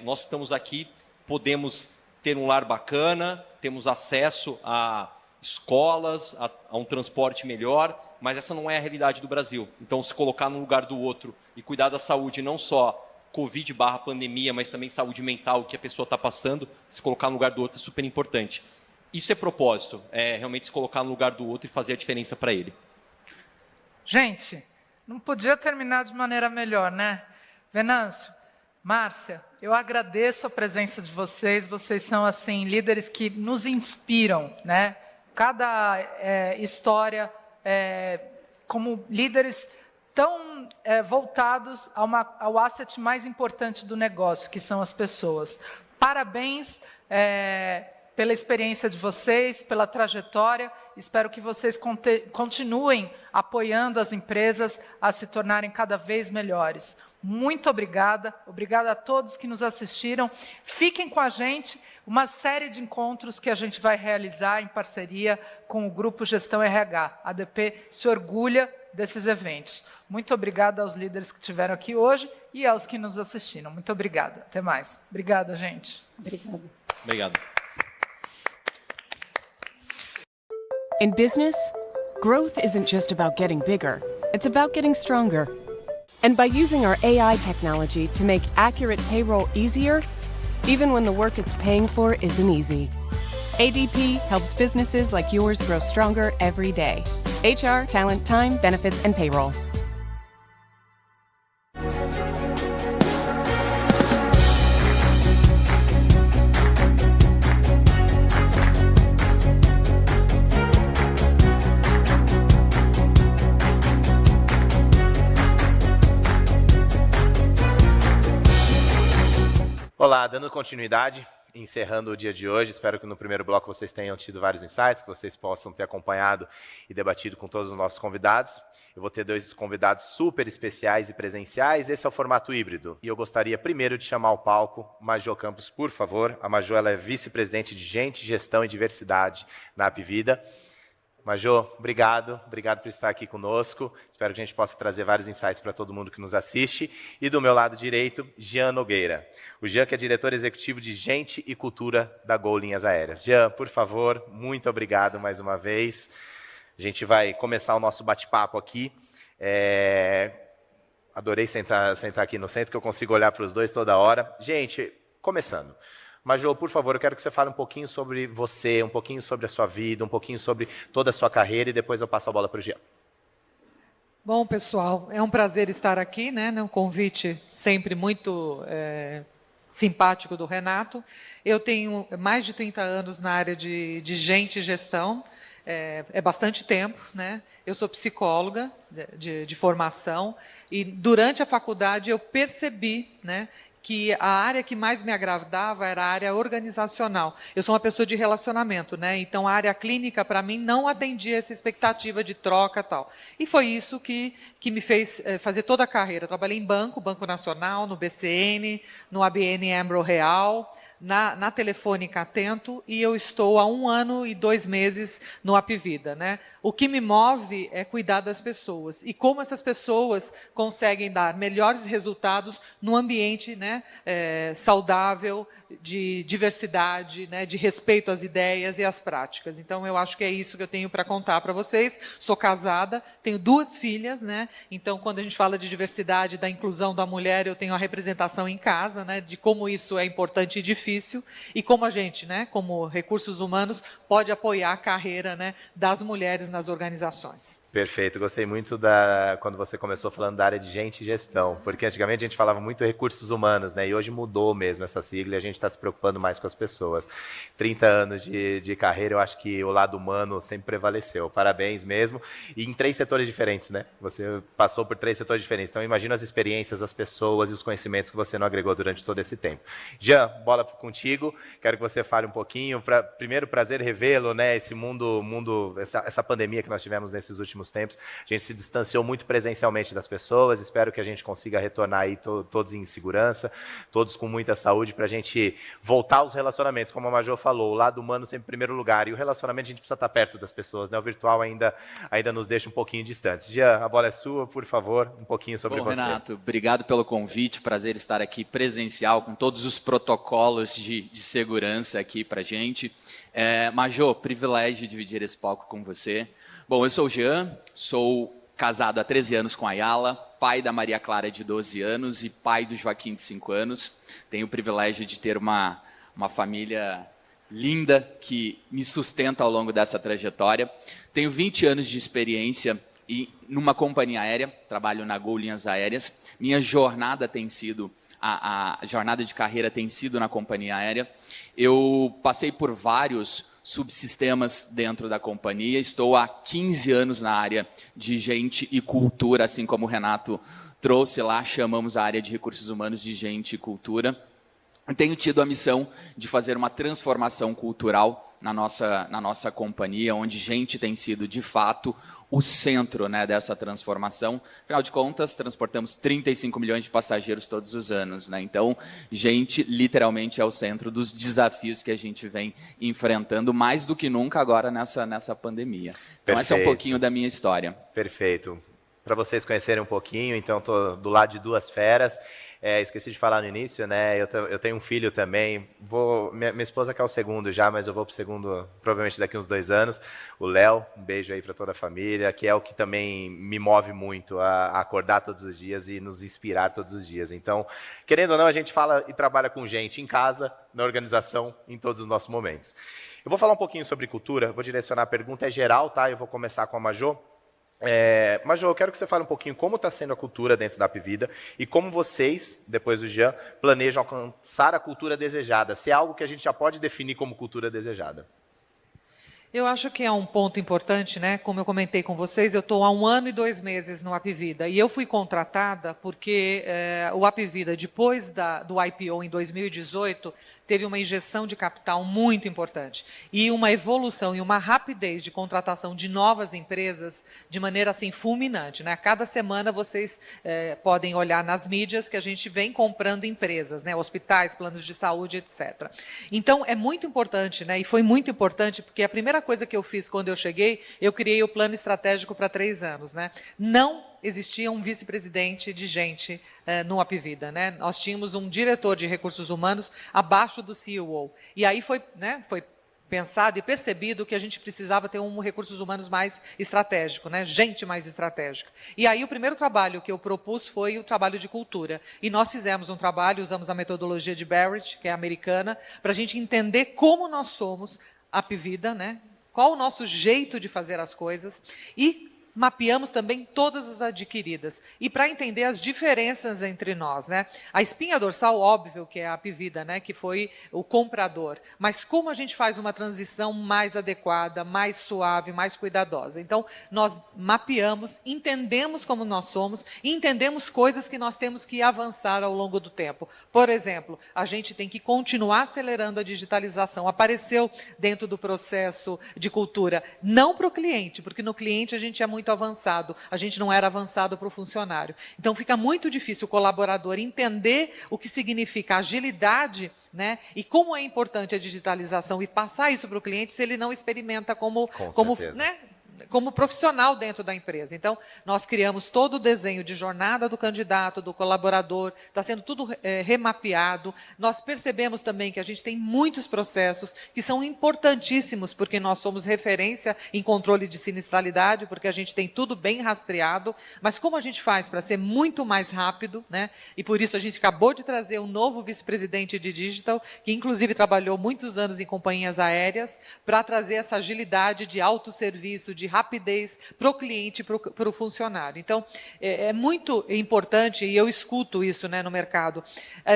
nós estamos aqui, podemos ter um lar bacana, temos acesso a escolas, a um transporte melhor, mas essa não é a realidade do Brasil. Então, se colocar no lugar do outro e cuidar da saúde, não só Covid/pandemia, mas também saúde mental que a pessoa está passando, se colocar no lugar do outro é super importante. Isso é propósito, é realmente se colocar no lugar do outro e fazer a diferença para ele. Gente, não podia terminar de maneira melhor, né? Venâncio, Márcia, eu agradeço a presença de vocês. Vocês são, assim, líderes que nos inspiram, né? Cada história, como líderes tão voltados ao asset mais importante do negócio, que são as pessoas. Parabéns pela experiência de vocês, pela trajetória. Espero que vocês continuem apoiando as empresas a se tornarem cada vez melhores. Muito obrigada. Obrigada a todos que nos assistiram. Fiquem com a gente. Uma série de encontros que a gente vai realizar em parceria com o Grupo Gestão RH. A ADP se orgulha desses eventos. Muito obrigada aos líderes que estiveram aqui hoje e aos que nos assistiram. Muito obrigada. Até mais. Obrigada, gente. Obrigada. Obrigado. In business, growth isn't just about getting bigger, it's about getting stronger. And by using our AI technology to make accurate payroll easier, even when the work it's paying for isn't easy. ADP helps businesses like yours grow stronger every day. HR, talent, time, benefits, and payroll. Olá, dando continuidade, encerrando o dia de hoje, espero que no primeiro bloco vocês tenham tido vários insights, que vocês possam ter acompanhado e debatido com todos os nossos convidados. Eu vou ter 2 convidados super especiais e presenciais, esse é o formato híbrido. E eu gostaria primeiro de chamar ao palco Majô Campos, por favor. A Majô ela é vice-presidente de Gente, Gestão e Diversidade na Apvida. Majô, obrigado por estar aqui conosco. Espero que a gente possa trazer vários insights para todo mundo que nos assiste. E do meu lado direito, Jean Nogueira. O Jean que é diretor executivo de Gente e Cultura da Gol Linhas Aéreas. Jean, por favor, muito obrigado mais uma vez. A gente vai começar o nosso bate-papo aqui. Adorei sentar aqui no centro, que eu consigo olhar para os dois toda hora. Gente, começando. Majô, por favor, eu quero que você fale um pouquinho sobre você, um pouquinho sobre a sua vida, um pouquinho sobre toda a sua carreira e depois eu passo a bola para o Jean. Bom, pessoal, é um prazer estar aqui, né? Um convite sempre muito simpático do Renato. Eu tenho mais de 30 anos na área de gente e gestão, é bastante tempo, né? Eu sou psicóloga de formação e durante a faculdade eu percebi, né, que a área que mais me agradava era a área organizacional. Eu sou uma pessoa de relacionamento, né? Então a área clínica, para mim, não atendia essa expectativa de troca e tal. E foi isso que me fez fazer toda a carreira. Eu trabalhei em Banco Nacional, no BCN, no ABN AMRO Real, na Telefônica Atento, e eu estou há 1 ano e 2 meses no Apvida, né? O que me move é cuidar das pessoas e como essas pessoas conseguem dar melhores resultados no ambiente, né, né, saudável, de diversidade, né, de respeito às ideias e às práticas. Então, eu acho que é isso que eu tenho para contar para vocês. Sou casada, tenho 2 filhas, né? Então, quando a gente fala de diversidade, da inclusão da mulher, eu tenho a representação em casa, né, de como isso é importante e difícil, e como a gente, né, como recursos humanos, pode apoiar a carreira, né, das mulheres nas organizações. Perfeito, gostei muito quando você começou falando da área de gente e gestão, porque antigamente a gente falava muito recursos humanos, né? E hoje mudou mesmo essa sigla e a gente está se preocupando mais com as pessoas. 30 anos de carreira, eu acho que o lado humano sempre prevaleceu. Parabéns mesmo. E em 3 setores diferentes, né? Você passou por 3 setores diferentes. Então, imagina as experiências, as pessoas e os conhecimentos que você não agregou durante todo esse tempo. Jean, bola contigo. Quero que você fale um pouquinho. Primeiro, prazer revê-lo, né? Esse essa pandemia que nós tivemos nesses últimos tempos, a gente se distanciou muito presencialmente das pessoas, espero que a gente consiga retornar aí todos em segurança, todos com muita saúde, para a gente voltar aos relacionamentos, como a Majô falou, o lado humano sempre em primeiro lugar, e o relacionamento a gente precisa estar perto das pessoas, né? O virtual ainda nos deixa um pouquinho distantes. Jean, a bola é sua, por favor, um pouquinho sobre você. Renato, obrigado pelo convite, prazer estar aqui presencial, com todos os protocolos de segurança aqui para a gente. Majô, privilégio de dividir esse palco com você. Bom, eu sou o Jean, sou casado há 13 anos com a Ayala, pai da Maria Clara de 12 anos e pai do Joaquim de 5 anos. Tenho o privilégio de ter uma família linda que me sustenta ao longo dessa trajetória. Tenho 20 anos de experiência numa companhia aérea, trabalho na Gol Linhas Aéreas. Minha jornada tem sido, a jornada de carreira tem sido na companhia aérea. Eu passei por vários subsistemas dentro da companhia. Estou há 15 anos na área de gente e cultura, assim como o Renato trouxe lá, chamamos a área de recursos humanos de gente e cultura. Tenho tido a missão de fazer uma transformação cultural na nossa companhia, onde gente tem sido, de fato, o centro, né, dessa transformação. Afinal de contas, transportamos 35 milhões de passageiros todos os anos, né? Então, gente, literalmente, é o centro dos desafios que a gente vem enfrentando, mais do que nunca agora nessa pandemia. Então, essa é um pouquinho da minha história. Perfeito. Para vocês conhecerem um pouquinho, então, estou do lado de 2 feras. Esqueci de falar no início, né? Eu tenho um filho também. Minha esposa quer o segundo já, mas eu vou para o segundo provavelmente daqui uns 2 anos. O Léo, um beijo aí para toda a família, que é o que também me move muito a acordar todos os dias e nos inspirar todos os dias. Então, querendo ou não, a gente fala e trabalha com gente em casa, na organização, em todos os nossos momentos. Eu vou falar um pouquinho sobre cultura, vou direcionar a pergunta, é geral, tá? Eu vou começar com a Majô. Majô, eu quero que você fale um pouquinho como está sendo a cultura dentro da Apvida e como vocês, depois do Jean, planejam alcançar a cultura desejada, se é algo que a gente já pode definir como cultura desejada. Eu acho que é um ponto importante, né? Como eu comentei com vocês, eu estou há 1 ano e 2 meses no Apvida e eu fui contratada porque o Apvida, depois do IPO em 2018, teve uma injeção de capital muito importante e uma evolução e uma rapidez de contratação de novas empresas de maneira assim fulminante, né? Cada semana vocês podem olhar nas mídias que a gente vem comprando empresas, né? Hospitais, planos de saúde, etc. Então é muito importante, né? E foi muito importante porque a primeira coisa que eu fiz quando eu cheguei, eu criei o plano estratégico para 3 anos, né? Não existia um vice-presidente de gente no Apvida, né? Nós tínhamos um diretor de recursos humanos abaixo do CEO. E aí foi pensado e percebido que a gente precisava ter um recursos humanos mais estratégico, né? Gente mais estratégica. E aí o primeiro trabalho que eu propus foi o trabalho de cultura. E nós fizemos um trabalho, usamos a metodologia de Barrett, que é americana, para a gente entender como nós somos Apvida, né? Qual o nosso jeito de fazer as coisas e mapeamos também todas as adquiridas. E para entender as diferenças entre nós, né? A espinha dorsal, óbvio, que é a Apvida, né? Que foi o comprador. Mas como a gente faz uma transição mais adequada, mais suave, mais cuidadosa? Então, nós mapeamos, entendemos como nós somos e entendemos coisas que nós temos que avançar ao longo do tempo. Por exemplo, a gente tem que continuar acelerando a digitalização. Apareceu dentro do processo de cultura, não para o cliente, porque no cliente a gente é muito avançado, a gente não era avançado para o funcionário. Então fica muito difícil o colaborador entender o que significa agilidade, né? E como é importante a digitalização e passar isso para o cliente se ele não experimenta como né? como profissional dentro da empresa. Então, nós criamos todo o desenho de jornada do candidato, do colaborador, está sendo tudo remapeado. Nós percebemos também que a gente tem muitos processos que são importantíssimos, porque nós somos referência em controle de sinistralidade, porque a gente tem tudo bem rastreado, mas como a gente faz para ser muito mais rápido, né? E por isso a gente acabou de trazer um novo vice-presidente de Digital, que inclusive trabalhou muitos anos em companhias aéreas, para trazer essa agilidade de autosserviço, de rapidez para o cliente, para o funcionário. Então, é muito importante, e eu escuto isso, né, no mercado,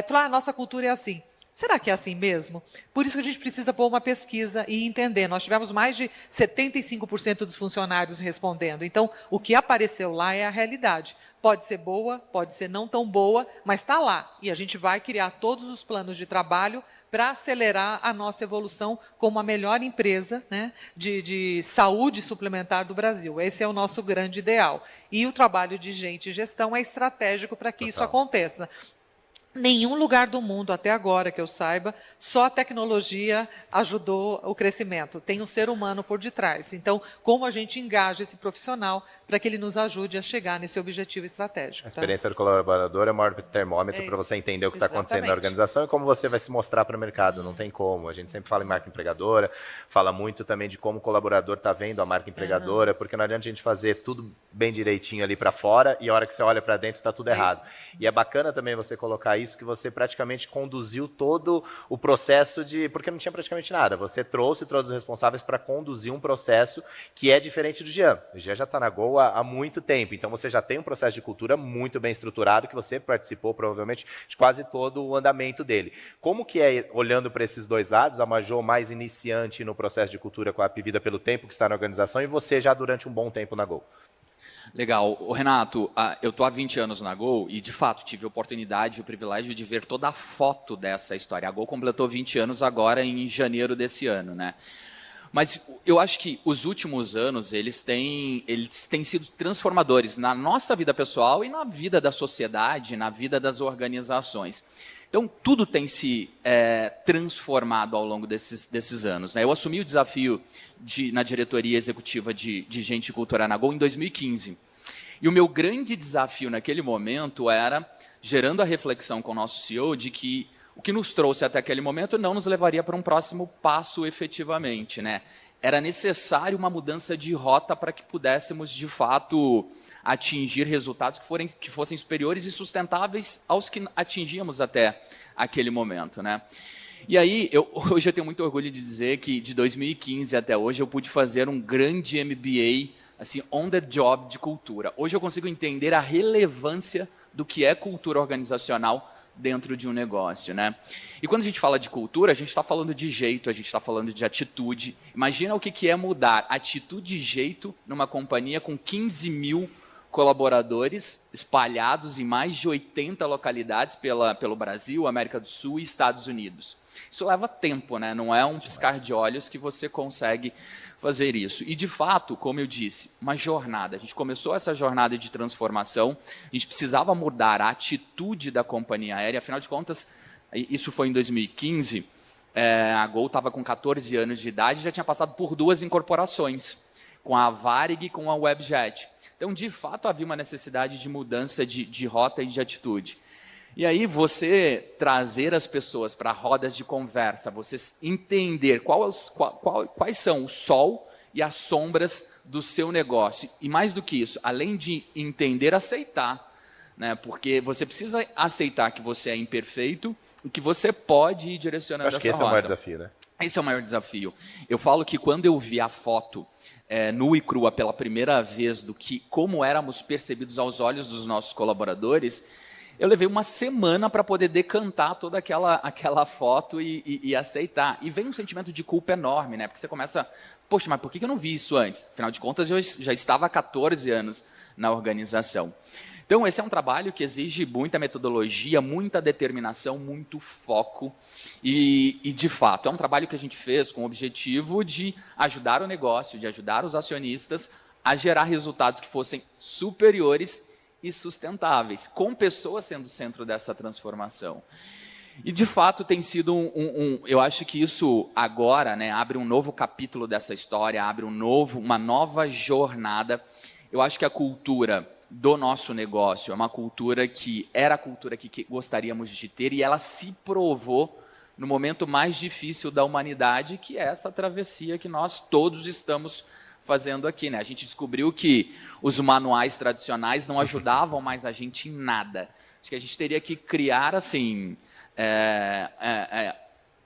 falar, nossa cultura é assim. Será que é assim mesmo? Por isso que a gente precisa pôr uma pesquisa e entender. Nós tivemos mais de 75% dos funcionários respondendo. Então, o que apareceu lá é a realidade. Pode ser boa, pode ser não tão boa, mas está lá. E a gente vai criar todos os planos de trabalho para acelerar a nossa evolução como a melhor empresa, né, de saúde suplementar do Brasil. Esse é o nosso grande ideal. E o trabalho de gente e gestão é estratégico para que isso aconteça. Nenhum lugar do mundo, até agora que eu saiba, só a tecnologia ajudou o crescimento. Tem um ser humano por detrás. Então, como a gente engaja esse profissional para que ele nos ajude a chegar nesse objetivo estratégico. A experiência do colaborador é o maior termômetro para você entender o que está acontecendo na organização e como você vai se mostrar para o mercado. Não tem como. A gente sempre fala em marca empregadora, fala muito também de como o colaborador está vendo a marca empregadora, porque não adianta a gente fazer tudo bem direitinho ali para fora e a hora que você olha para dentro está tudo errado. E é bacana também você colocar isso, que você praticamente conduziu todo o processo porque não tinha praticamente nada. Você trouxe os responsáveis para conduzir um processo que é diferente do Jean. O Jean já está na Gol há muito tempo, então você já tem um processo de cultura muito bem estruturado, que você participou provavelmente de quase todo o andamento dele. Como que é, olhando para esses dois lados, a Majô mais iniciante no processo de cultura com a Apvida pelo tempo que está na organização e você já durante um bom tempo na Gol? Legal. Renato, eu estou há 20 anos na Gol e, de fato, tive a oportunidade e o privilégio de ver toda a foto dessa história. A Gol completou 20 anos agora em janeiro desse ano, né? Mas eu acho que os últimos anos, eles têm sido transformadores na nossa vida pessoal e na vida da sociedade, na vida das organizações. Então, tudo tem se transformado ao longo desses anos, né? Eu assumi o desafio na diretoria executiva de Gente e Cultura na Gol em 2015. E o meu grande desafio naquele momento era, gerando a reflexão com o nosso CEO, de que o que nos trouxe até aquele momento não nos levaria para um próximo passo efetivamente, né? Era necessário uma mudança de rota para que pudéssemos, de fato, atingir resultados que fossem superiores e sustentáveis aos que atingíamos até aquele momento, né? E aí, hoje eu tenho muito orgulho de dizer que de 2015 até hoje eu pude fazer um grande MBA, assim, on the job de cultura. Hoje eu consigo entender a relevância do que é cultura organizacional dentro de um negócio, né? E quando a gente fala de cultura, a gente está falando de jeito, a gente está falando de atitude. Imagina o que é mudar atitude e jeito numa companhia com 15 mil colaboradores espalhados em mais de 80 localidades pelo Brasil, América do Sul e Estados Unidos. Isso leva tempo, né? Não é um piscar de olhos que você consegue fazer isso. E, de fato, como eu disse, uma jornada. A gente começou essa jornada de transformação, a gente precisava mudar a atitude da companhia aérea, afinal de contas, isso foi em 2015, a Gol estava com 14 anos de idade e já tinha passado por 2 incorporações, com a Varig e com a Webjet. Então, de fato, havia uma necessidade de mudança de rota e de atitude. E aí, você trazer as pessoas para rodas de conversa, você entender quais são o sol e as sombras do seu negócio. E mais do que isso, além de entender, aceitar, né? Porque você precisa aceitar que você é imperfeito e que você pode ir direcionando essa rota. Acho que esse é o maior desafio, né? Esse é o maior desafio. Eu falo que quando eu vi a foto nua e crua pela primeira vez como éramos percebidos aos olhos dos nossos colaboradores, eu levei uma semana para poder decantar toda aquela foto e aceitar. E vem um sentimento de culpa enorme, né? Porque você começa, poxa, mas por que eu não vi isso antes? Afinal de contas, eu já estava há 14 anos na organização. Então, esse é um trabalho que exige muita metodologia, muita determinação, muito foco. E, de fato, é um trabalho que a gente fez com o objetivo de ajudar o negócio, de ajudar os acionistas a gerar resultados que fossem superiores e sustentáveis, com pessoas sendo o centro dessa transformação. E, de fato, tem sido eu acho que isso agora, né, abre um novo capítulo dessa história, abre uma nova jornada. Eu acho que a cultura do nosso negócio é uma cultura que era a cultura que gostaríamos de ter, e ela se provou no momento mais difícil da humanidade, que é essa travessia que nós todos estamos fazendo aqui, né? A gente descobriu que os manuais tradicionais não ajudavam mais a gente em nada. Acho que a gente teria que criar, assim,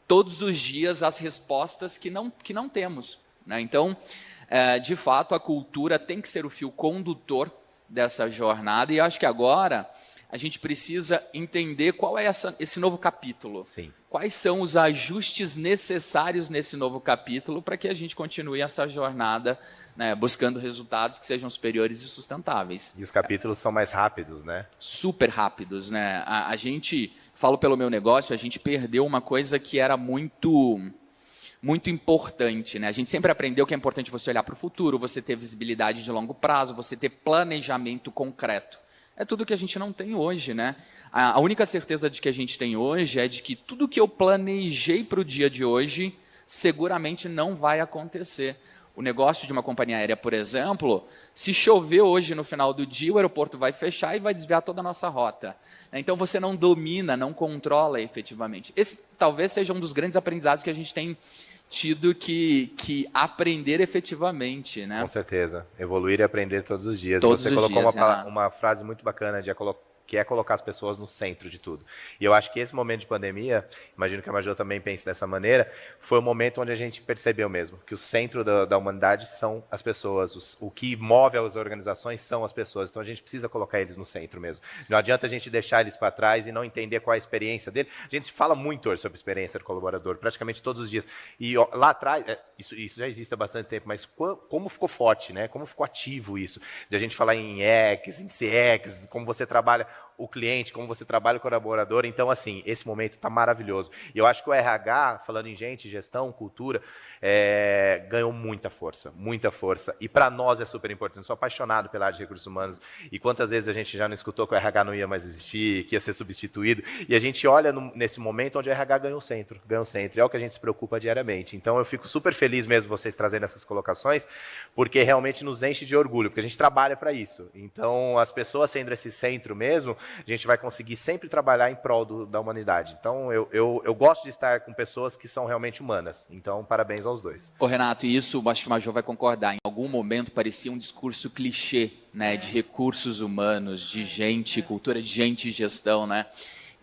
todos os dias as respostas que não temos, né? Então, de fato, a cultura tem que ser o fio condutor dessa jornada, e acho que agora a gente precisa entender qual é esse novo capítulo. Sim. Quais são os ajustes necessários nesse novo capítulo para que a gente continue essa jornada, né, buscando resultados que sejam superiores e sustentáveis. E os capítulos são mais rápidos, né? Super rápidos, né? A gente, falo pelo meu negócio, a gente perdeu uma coisa que era muito importante, né? A gente sempre aprendeu que é importante você olhar para o futuro, você ter visibilidade de longo prazo, você ter planejamento concreto. É tudo que a gente não tem hoje, né? A única certeza de que a gente tem hoje é de que tudo que eu planejei para o dia de hoje seguramente não vai acontecer. O negócio de uma companhia aérea, por exemplo, se chover hoje no final do dia, o aeroporto vai fechar e vai desviar toda a nossa rota. Então você não domina, não controla efetivamente. Esse talvez seja um dos grandes aprendizados que a gente tem tido que aprender efetivamente, né? Com certeza. Evoluir e aprender todos os dias. Todos Você os colocou dias, uma frase muito bacana que é colocar as pessoas no centro de tudo. E eu acho que esse momento de pandemia, imagino que a Majô também pense dessa maneira, foi o momento onde a gente percebeu mesmo que o centro da humanidade são as pessoas, o que move as organizações são as pessoas, então a gente precisa colocar eles no centro mesmo. Não adianta a gente deixar eles para trás e não entender qual é a experiência dele. A gente fala muito hoje sobre a experiência do colaborador, praticamente todos os dias. E lá atrás, isso já existe há bastante tempo, mas como ficou forte, né? Como ficou ativo isso, de a gente falar em EX, em CX, como você trabalha o cliente, como você trabalha o colaborador. Então, assim, esse momento está maravilhoso. E eu acho que o RH, falando em gente, gestão, cultura, ganhou muita força. E para nós é super importante. Eu sou apaixonado pela área de recursos humanos. E quantas vezes a gente já não escutou que o RH não ia mais existir, que ia ser substituído. E a gente olha nesse momento onde o RH ganhou o centro. E é o que a gente se preocupa diariamente. Então, eu fico super feliz mesmo vocês trazendo essas colocações, porque realmente nos enche de orgulho, porque a gente trabalha para isso. Então, as pessoas sendo esse centro mesmo, a gente vai conseguir sempre trabalhar em prol da humanidade. Então, eu gosto de estar com pessoas que são realmente humanas. Então, parabéns aos dois. Ô Renato, e isso, acho que o Majô vai concordar, em algum momento parecia um discurso clichê, né, de recursos humanos, de gente, cultura de gente e gestão, né?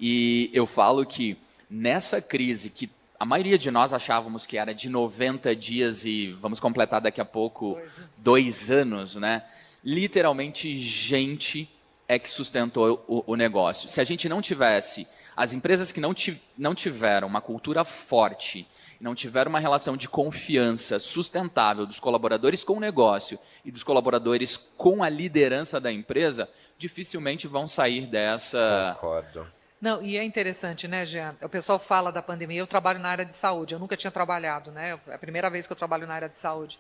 E eu falo que nessa crise que a maioria de nós achávamos que era de 90 dias e vamos completar daqui a pouco 2 anos, né? Literalmente gente é que sustentou o negócio. Se a gente não tivesse, as empresas que não tiveram uma cultura forte, não tiveram uma relação de confiança sustentável dos colaboradores com o negócio e dos colaboradores com a liderança da empresa, dificilmente vão sair dessa... Concordo. Não, e é interessante, né, Jean? O pessoal fala da pandemia, eu trabalho na área de saúde, eu nunca tinha trabalhado, né? É a primeira vez que eu trabalho na área de saúde.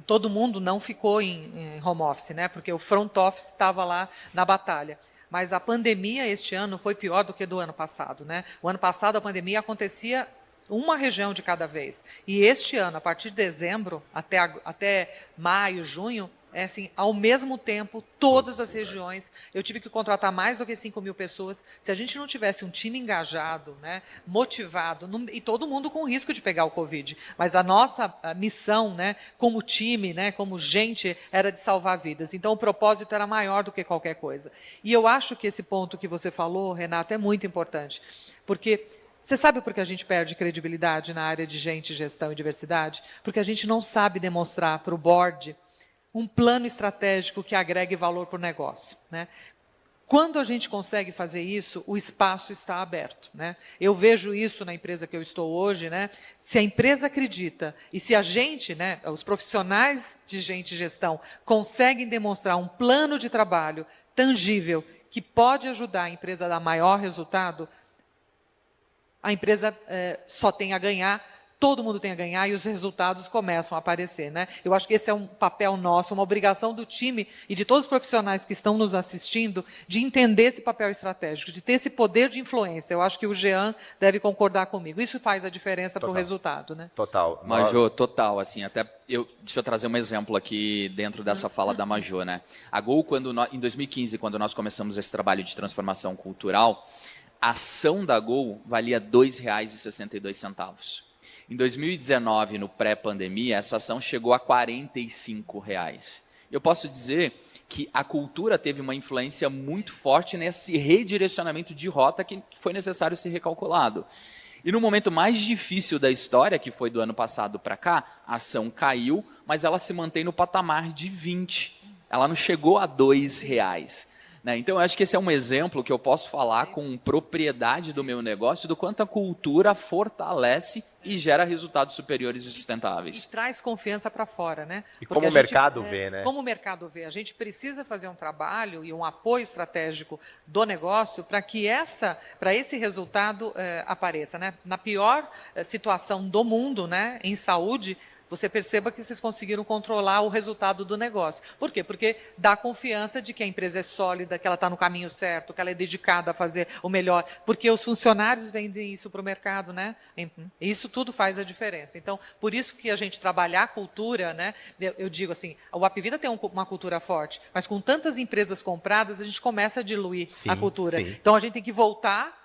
Todo mundo não ficou em home office, né? Porque o front office estava lá na batalha. Mas a pandemia este ano foi pior do que do ano passado, né? O ano passado a pandemia acontecia uma região de cada vez. E este ano, a partir de dezembro até maio, junho, assim, ao mesmo tempo, todas as regiões, eu tive que contratar mais do que 5.000 pessoas. Se a gente não tivesse um time engajado, né, motivado, e todo mundo com risco de pegar o Covid, mas a nossa missão, né, como time, né, como gente, era de salvar vidas. Então, o propósito era maior do que qualquer coisa. E eu acho que esse ponto que você falou, Renato, é muito importante, porque... Você sabe por que a gente perde credibilidade na área de gente, gestão e diversidade? Porque a gente não sabe demonstrar para o board um plano estratégico que agregue valor para o negócio, né? Quando a gente consegue fazer isso, o espaço está aberto, né? Eu vejo isso na empresa que eu estou hoje, né? Se a empresa acredita e se a gente, né, os profissionais de gente e gestão, conseguem demonstrar um plano de trabalho tangível que pode ajudar a empresa a dar maior resultado, a empresa só tem a ganhar todo mundo tem a ganhar e os resultados começam a aparecer, né? Eu acho que esse é um papel nosso, uma obrigação do time e de todos os profissionais que estão nos assistindo de entender esse papel estratégico, de ter esse poder de influência. Eu acho que o Jean deve concordar comigo. Isso faz a diferença para o resultado, né? Total. Majô, total, assim, deixa eu trazer um exemplo aqui dentro dessa fala da Majô, né? A Gol, em 2015, quando nós começamos esse trabalho de transformação cultural, a ação da Gol valia R$ 2,62. Em 2019, no pré-pandemia, essa ação chegou a R$ 45. Eu posso dizer que a cultura teve uma influência muito forte nesse redirecionamento de rota que foi necessário ser recalculado. E no momento mais difícil da história, que foi do ano passado para cá, a ação caiu, mas ela se mantém no patamar de 20. Ela não chegou a R$ 2. Então, eu acho que esse é um exemplo que eu posso falar com propriedade do meu negócio, do quanto a cultura fortalece e gera resultados superiores e sustentáveis. E traz confiança para fora, né? E como o mercado vê, né? Como o mercado vê. A gente precisa fazer um trabalho e um apoio estratégico do negócio para que para esse resultado apareça, né? Na pior situação do mundo, né, em saúde, você perceba que vocês conseguiram controlar o resultado do negócio. Por quê? Porque dá confiança de que a empresa é sólida, que ela está no caminho certo, que ela é dedicada a fazer o melhor, porque os funcionários vendem isso para o mercado, né? Isso tudo faz a diferença. Então, por isso que a gente trabalhar a cultura, né? Eu digo assim, o Apvida tem uma cultura forte, mas com tantas empresas compradas, a gente começa a diluir a cultura. Sim. Então, a gente tem que voltar,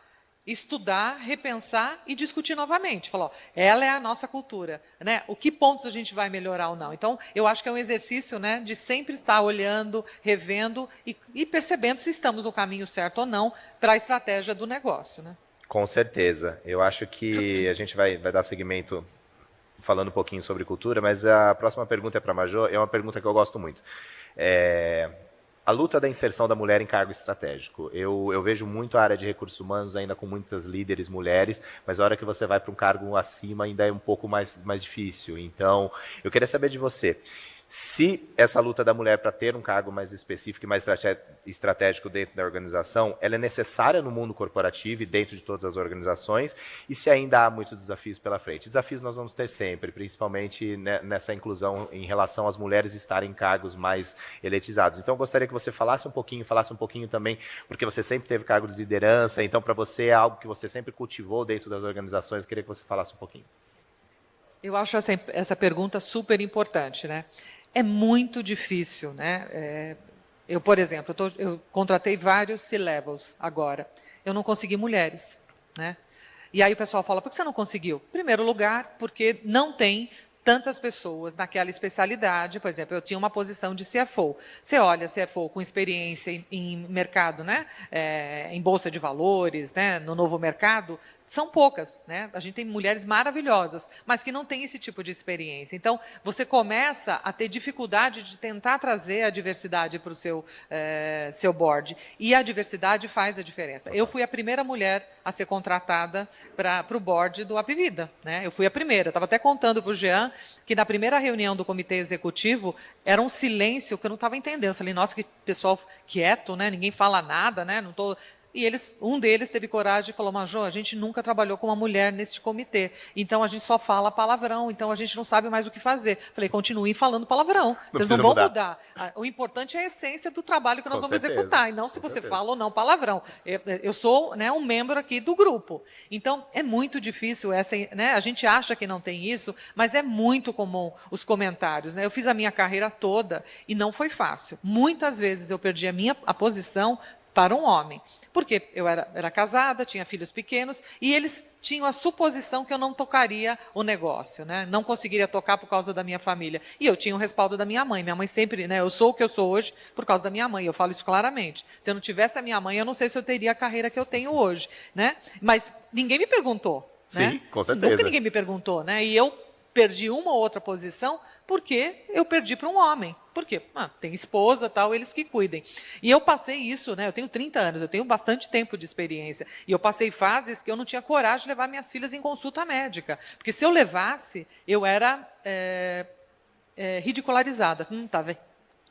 estudar, repensar e discutir novamente. Falar, ela é a nossa cultura, né? O que pontos a gente vai melhorar ou não. Então, eu acho que é um exercício, né, de sempre estar olhando, revendo e percebendo se estamos no caminho certo ou não para a estratégia do negócio, né? Com certeza. Eu acho que a gente vai dar seguimento falando um pouquinho sobre cultura, mas a próxima pergunta é para a Majô, é uma pergunta que eu gosto muito. A luta da inserção da mulher em cargo estratégico. Eu vejo muito a área de recursos humanos ainda com muitas líderes mulheres, mas a hora que você vai para um cargo acima ainda é um pouco mais difícil. Então, eu queria saber de você, se essa luta da mulher para ter um cargo mais específico e mais estratégico dentro da organização, ela é necessária no mundo corporativo e dentro de todas as organizações, e se ainda há muitos desafios pela frente. Desafios nós vamos ter sempre, principalmente nessa inclusão em relação às mulheres estarem em cargos mais elitizados. Então, eu gostaria que você falasse um pouquinho também, porque você sempre teve cargo de liderança, então para você é algo que você sempre cultivou dentro das organizações, eu queria que você falasse um pouquinho. Eu acho essa pergunta super importante, né? É muito difícil, né? Eu, por exemplo, eu contratei vários C-levels agora. Eu não consegui mulheres, né? E aí o pessoal fala, por que você não conseguiu? Em primeiro lugar, porque não tem tantas pessoas naquela especialidade. Por exemplo, eu tinha uma posição de CFO. Você olha CFO com experiência em mercado, né? Em bolsa de valores, né? No novo mercado, são poucas, né? A gente tem mulheres maravilhosas, mas que não têm esse tipo de experiência. Então, você começa a ter dificuldade de tentar trazer a diversidade para o seu board. E a diversidade faz a diferença. Eu fui a primeira mulher a ser contratada para o board do Apvida, né? Eu fui a primeira. Estava até contando para o Jean que na primeira reunião do comitê executivo era um silêncio que eu não estava entendendo. Eu falei, nossa, que pessoal quieto, né? Ninguém fala nada, né? Não estou... E um deles teve coragem e falou, Majô, a gente nunca trabalhou com uma mulher neste comitê, então a gente só fala palavrão, então a gente não sabe mais o que fazer. Falei, continuem falando palavrão, vocês não vão mudar. O importante é a essência do trabalho que nós vamos executar, e não se você fala ou não palavrão. Eu sou, né, um membro aqui do grupo. Então, é muito difícil, né, a gente acha que não tem isso, mas é muito comum os comentários. Né? Eu fiz a minha carreira toda e não foi fácil. Muitas vezes eu perdi a posição para um homem. Porque eu era casada, tinha filhos pequenos, e eles tinham a suposição que eu não tocaria o negócio, né? Não conseguiria tocar por causa da minha família. E eu tinha o respaldo da minha mãe. Minha mãe sempre, né? Eu sou o que eu sou hoje por causa da minha mãe. Eu falo isso claramente. Se eu não tivesse a minha mãe, eu não sei se eu teria a carreira que eu tenho hoje, né? Mas ninguém me perguntou, né? Sim, com certeza. Nunca ninguém me perguntou, né? E eu perdi uma ou outra posição porque eu perdi para um homem. Por quê? Tem esposa, tal, eles que cuidem. E eu passei isso, né? Eu tenho 30 anos, eu tenho bastante tempo de experiência. E eu passei fases que eu não tinha coragem de levar minhas filhas em consulta médica. Porque se eu levasse, eu era ridicularizada. Tá vendo?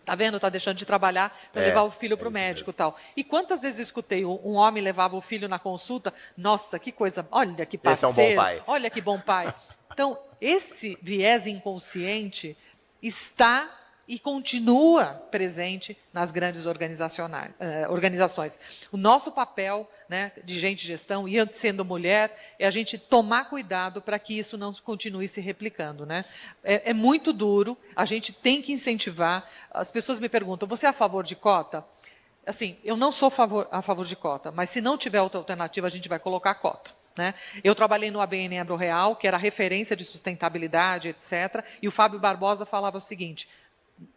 Tá vendo? Tá deixando de trabalhar para levar o filho para o médico e tal. E quantas vezes eu escutei um homem levava o filho na consulta? Nossa, que coisa, olha que parceiro, Esse é um bom pai. olha que bom pai. Então, esse viés inconsciente está e continua presente nas grandes organizações. O nosso papel, né, de gente de gestão, e antes sendo mulher, é a gente tomar cuidado para que isso não continue se replicando. Né? É muito duro, a gente tem que incentivar. As pessoas me perguntam, você é a favor de cota? Assim, eu não sou a favor de cota, mas se não tiver outra alternativa, a gente vai colocar cota. Né? Eu trabalhei no ABN Ambro Real, que era referência de sustentabilidade, etc., e o Fábio Barbosa falava o seguinte: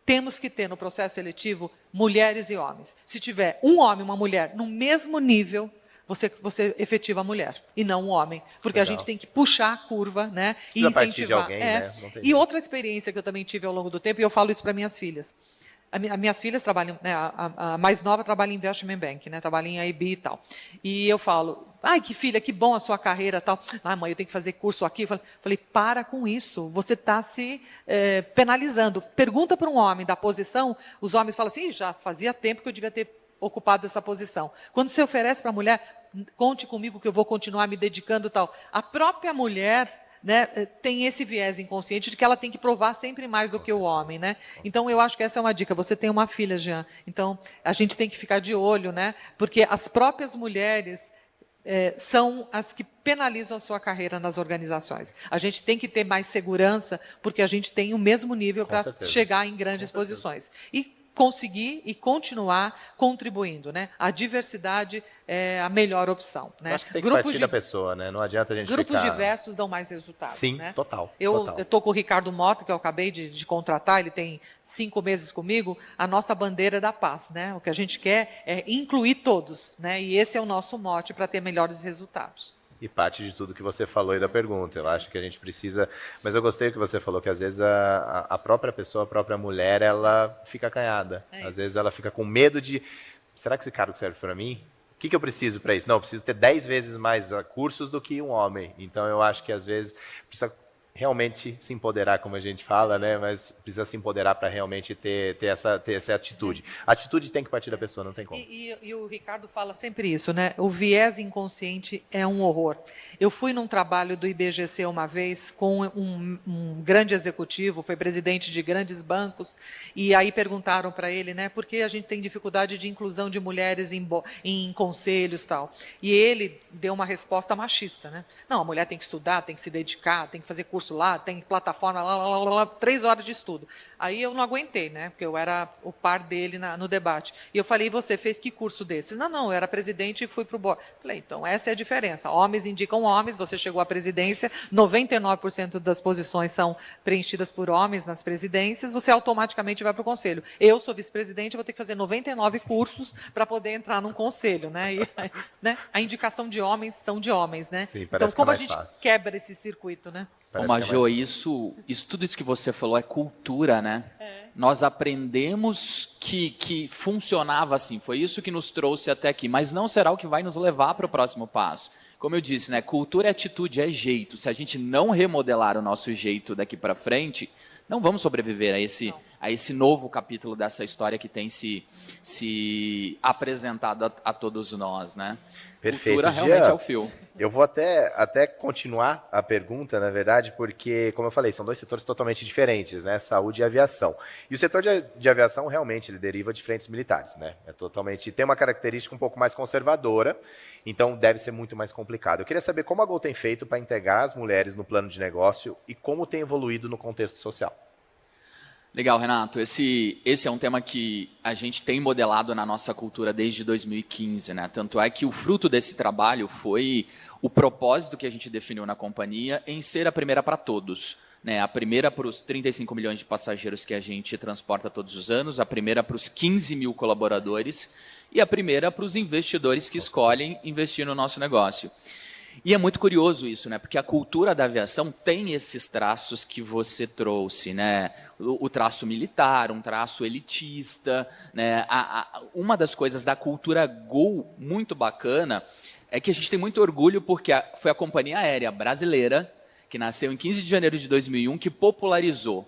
temos que ter no processo seletivo mulheres e homens. Se tiver um homem e uma mulher no mesmo nível, você efetiva a mulher e não um homem. Porque a gente tem que puxar a curva, né, e incentivar. Alguém, né? E outra experiência que eu também tive ao longo do tempo, e eu falo isso para minhas filhas. As minhas filhas trabalham, né, a mais nova trabalha em Investment Bank, né, trabalha em IB e tal. E eu falo, ai, que filha, que bom a sua carreira tal. Ah, mãe, eu tenho que fazer curso aqui. Falei, para com isso, você está se penalizando. Pergunta para um homem da posição, os homens falam assim, já fazia tempo que eu devia ter ocupado essa posição. Quando você oferece para a mulher, conte comigo que eu vou continuar me dedicando tal. A própria mulher, né, tem esse viés inconsciente de que ela tem que provar sempre mais do que o homem, né? Então, eu acho que essa é uma dica. Você tem uma filha, Jean. Então, a gente tem que ficar de olho, né? Porque as próprias mulheres são as que penalizam a sua carreira nas organizações. A gente tem que ter mais segurança, porque a gente tem o mesmo nível para chegar em grandes posições. E conseguir e continuar contribuindo, né? A diversidade é a melhor opção, né? Acho que tem que partir da pessoa, né? Não adianta a gente Grupos diversos dão mais resultados. Sim, né? total. Eu estou com o Ricardo Mota, que eu acabei de contratar, ele tem 5 meses comigo, a nossa bandeira da paz, né? O que a gente quer é incluir todos, né? E esse é o nosso mote para ter melhores resultados. E parte de tudo que você falou aí da pergunta. Eu acho que a gente precisa... Mas eu gostei que você falou, que às vezes a própria pessoa, a própria mulher, ela fica acanhada. Às vezes ela fica com medo de... Será que esse cargo serve para mim? O que eu preciso para isso? Não, eu preciso ter 10 vezes mais cursos do que um homem. Então eu acho que às vezes precisa realmente se empoderar, como a gente fala, né? Mas precisa se empoderar para realmente ter essa atitude. A atitude tem que partir da pessoa, não tem como. E o Ricardo fala sempre isso, né? O viés inconsciente é um horror. Eu fui num trabalho do IBGC uma vez com um grande executivo, foi presidente de grandes bancos, e aí perguntaram para ele, né? Por que a gente tem dificuldade de inclusão de mulheres em conselhos e tal? E ele deu uma resposta machista, né? Não, a mulher tem que estudar, tem que se dedicar, tem que fazer curso lá, tem plataforma, 3 horas de estudo. Aí eu não aguentei, né? Porque eu era o par dele no debate. E eu falei, e você fez que curso desses? Não, eu era presidente e fui para o board. Falei, então essa é a diferença. Homens indicam homens, você chegou à presidência, 99% das posições são preenchidas por homens nas presidências, você automaticamente vai para o conselho. Eu sou vice-presidente, vou ter que fazer 99 cursos para poder entrar num conselho, né? E, né? A indicação de homens são de homens, né? Sim, então, como a gente fácil. Quebra esse circuito, né? Ô, Majô, tudo isso que você falou é cultura, né? Nós aprendemos que funcionava assim, foi isso que nos trouxe até aqui, mas não será o que vai nos levar para o próximo passo. Como eu disse, né? Cultura é atitude, é jeito. Se a gente não remodelar o nosso jeito daqui para frente, não vamos sobreviver a esse novo capítulo dessa história que tem se apresentado a todos nós, né? Perfeito. Cultura realmente é o fio. Eu vou até continuar a pergunta, na verdade, porque, como eu falei, são 2 setores totalmente diferentes, né? Saúde e aviação. E o setor de aviação, realmente, ele deriva de frentes militares, né? Tem uma característica um pouco mais conservadora, então deve ser muito mais complicado. Eu queria saber como a Gol tem feito para integrar as mulheres no plano de negócio e como tem evoluído no contexto social. Legal, Renato. Esse é um tema que a gente tem modelado na nossa cultura desde 2015, né? Tanto é que o fruto desse trabalho foi o propósito que a gente definiu na companhia em ser a primeira para todos, né? A primeira para os 35 milhões de passageiros que a gente transporta todos os anos, a primeira para os 15 mil colaboradores e a primeira para os investidores que escolhem investir no nosso negócio. E é muito curioso isso, né? Porque a cultura da aviação tem esses traços que você trouxe, né? O traço militar, um traço elitista, né? Uma das coisas da cultura Gol muito bacana é que a gente tem muito orgulho porque foi a companhia aérea brasileira, que nasceu em 15 de janeiro de 2001, que popularizou,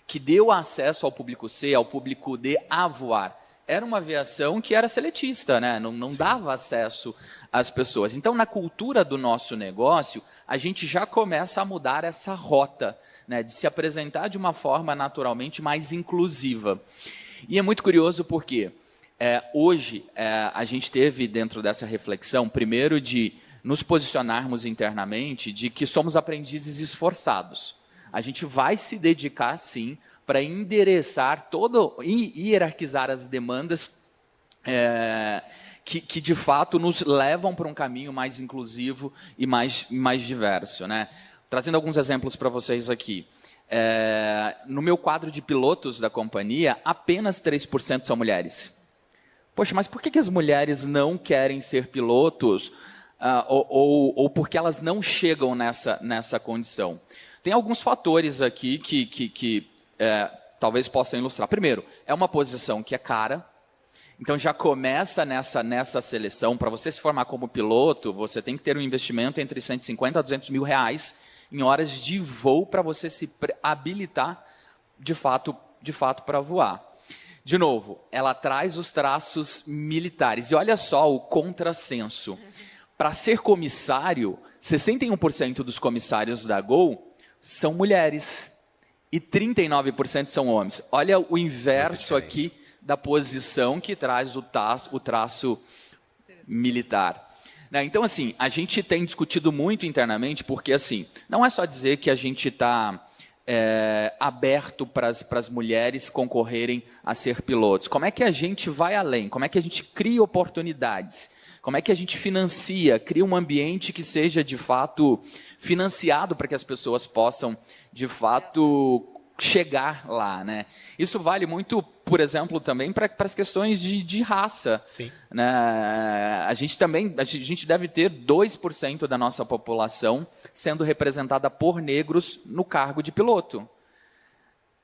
que deu acesso ao público C, ao público D a voar. Era uma aviação que era seletista, né? Não dava acesso às pessoas. Então, na cultura do nosso negócio, a gente já começa a mudar essa rota, né? De se apresentar de uma forma naturalmente mais inclusiva. E é muito curioso porque hoje a gente teve dentro dessa reflexão, primeiro de nos posicionarmos internamente de que somos aprendizes esforçados. A gente vai se dedicar, sim, para endereçar e hierarquizar as demandas que de fato nos levam para um caminho mais inclusivo e mais diverso, né? Trazendo alguns exemplos para vocês aqui. No meu quadro de pilotos da companhia, apenas 3% são mulheres. Poxa, mas por que as mulheres não querem ser pilotos ou porque elas não chegam nessa condição? Tem alguns fatores aqui que talvez possam ilustrar. Primeiro, é uma posição que é cara, então já começa nessa seleção. Para você se formar como piloto, você tem que ter um investimento entre 150 a 200 mil reais em horas de voo para você se habilitar de fato para voar. De novo, ela traz os traços militares. E olha só o contrassenso. Para ser comissário, 61% dos comissários da Gol são mulheres e 39% são homens. Olha o inverso aqui da posição que traz o traço militar. Então, assim, a gente tem discutido muito internamente, porque, assim, não é só dizer que a gente está aberto para as mulheres concorrerem a ser pilotos. Como é que a gente vai além? Como é que a gente cria oportunidades? Como é que a gente financia, cria um ambiente que seja, de fato, financiado para que as pessoas possam, de fato, chegar lá, né? Isso vale muito, por exemplo, também para as questões de raça. Sim. Né? A gente deve ter 2% da nossa população sendo representada por negros no cargo de piloto.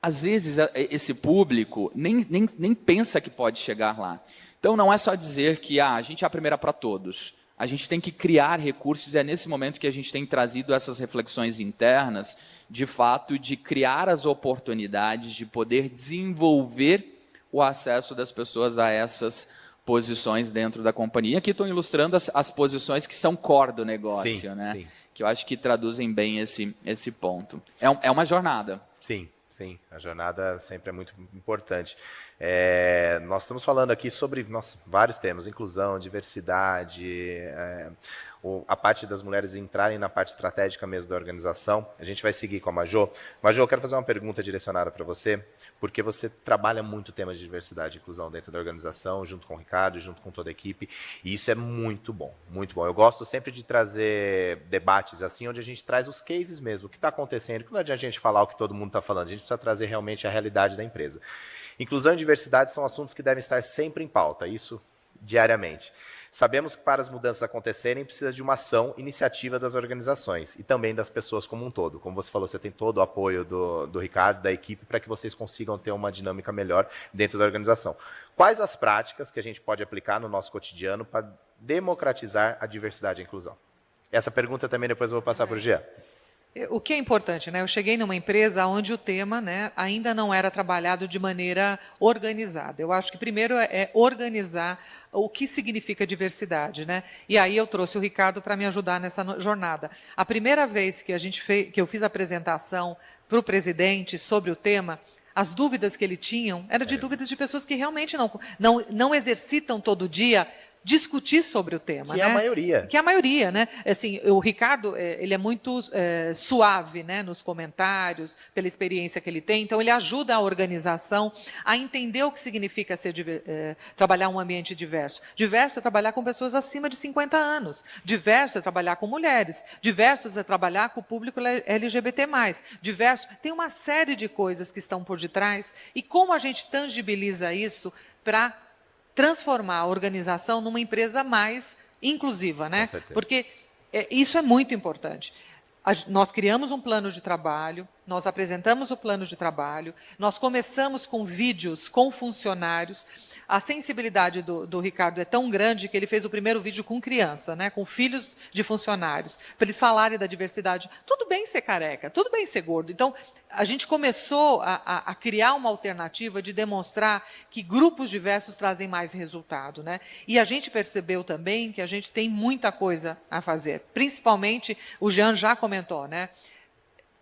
Às vezes, esse público nem pensa que pode chegar lá. Então, não é só dizer que a gente é a primeira para todos. A gente tem que criar recursos, e é nesse momento que a gente tem trazido essas reflexões internas, de fato, de criar as oportunidades, de poder desenvolver o acesso das pessoas a essas posições dentro da companhia. Aqui estou ilustrando as posições que são core do negócio, sim, né? Sim. Que eu acho que traduzem bem esse ponto. É uma jornada. Sim. Sim, a jornada sempre é muito importante. Nós estamos falando aqui sobre vários temas, inclusão, diversidade, a parte das mulheres entrarem na parte estratégica mesmo da organização. A gente vai seguir com a Majô. Majô, eu quero fazer uma pergunta direcionada para você, porque você trabalha muito temas de diversidade e inclusão dentro da organização, junto com o Ricardo, junto com toda a equipe, e isso é muito bom, muito bom. Eu gosto sempre de trazer debates assim, onde a gente traz os cases mesmo, o que está acontecendo, que não adianta a gente falar o que todo mundo está falando, a gente precisa trazer realmente a realidade da empresa. Inclusão e diversidade são assuntos que devem estar sempre em pauta, isso diariamente. Sabemos que para as mudanças acontecerem precisa de uma ação, iniciativa das organizações e também das pessoas como um todo. Como você falou, você tem todo o apoio do Ricardo, da equipe, para que vocês consigam ter uma dinâmica melhor dentro da organização. Quais as práticas que a gente pode aplicar no nosso cotidiano para democratizar a diversidade e a inclusão? Essa pergunta também depois eu vou passar para o Jean. O que é importante, né? Eu cheguei numa empresa onde o tema, né, ainda não era trabalhado de maneira organizada. Eu acho que primeiro é organizar o que significa diversidade, né? E aí eu trouxe o Ricardo para me ajudar nessa jornada. A primeira vez que que eu fiz a apresentação para o presidente sobre o tema, as dúvidas que ele tinha eram de dúvidas de pessoas que realmente não exercitam todo dia discutir sobre o tema, que né? É a maioria. Que é a maioria, né? Assim, o Ricardo, ele é muito suave, né, nos comentários, pela experiência que ele tem, então ele ajuda a organização a entender o que significa trabalhar um ambiente diverso. Diverso é trabalhar com pessoas acima de 50 anos, diverso é trabalhar com mulheres, diverso é trabalhar com o público LGBT+, diverso, tem uma série de coisas que estão por detrás, e como a gente tangibiliza isso para transformar a organização numa empresa mais inclusiva, né? Porque isso é muito importante. Nós criamos um plano de trabalho, nós apresentamos o plano de trabalho, nós começamos com vídeos com funcionários. A sensibilidade do Ricardo é tão grande que ele fez o primeiro vídeo com criança, né, com filhos de funcionários, para eles falarem da diversidade. Tudo bem ser careca, tudo bem ser gordo. Então, a gente começou a criar uma alternativa de demonstrar que grupos diversos trazem mais resultado, né? E a gente percebeu também que a gente tem muita coisa a fazer. Principalmente, o Jean já comentou, né?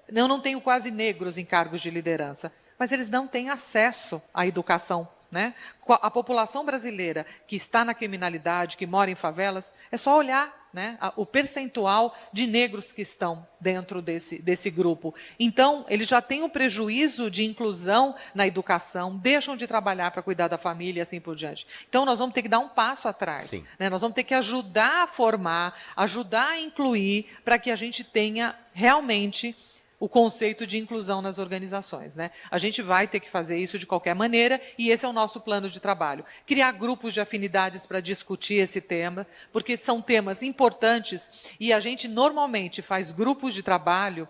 Eu não tenho quase negros em cargos de liderança, mas eles não têm acesso à educação, né? A população brasileira que está na criminalidade, que mora em favelas, é só olhar, né, o percentual de negros que estão dentro desse grupo. Então, eles já têm um prejuízo de inclusão na educação, deixam de trabalhar para cuidar da família e assim por diante. Então, nós vamos ter que dar um passo atrás. Né? Nós vamos ter que ajudar a formar, ajudar a incluir, para que a gente tenha realmente o conceito de inclusão nas organizações, né? A gente vai ter que fazer isso de qualquer maneira e esse é o nosso plano de trabalho. Criar grupos de afinidades para discutir esse tema, porque são temas importantes e a gente normalmente faz grupos de trabalho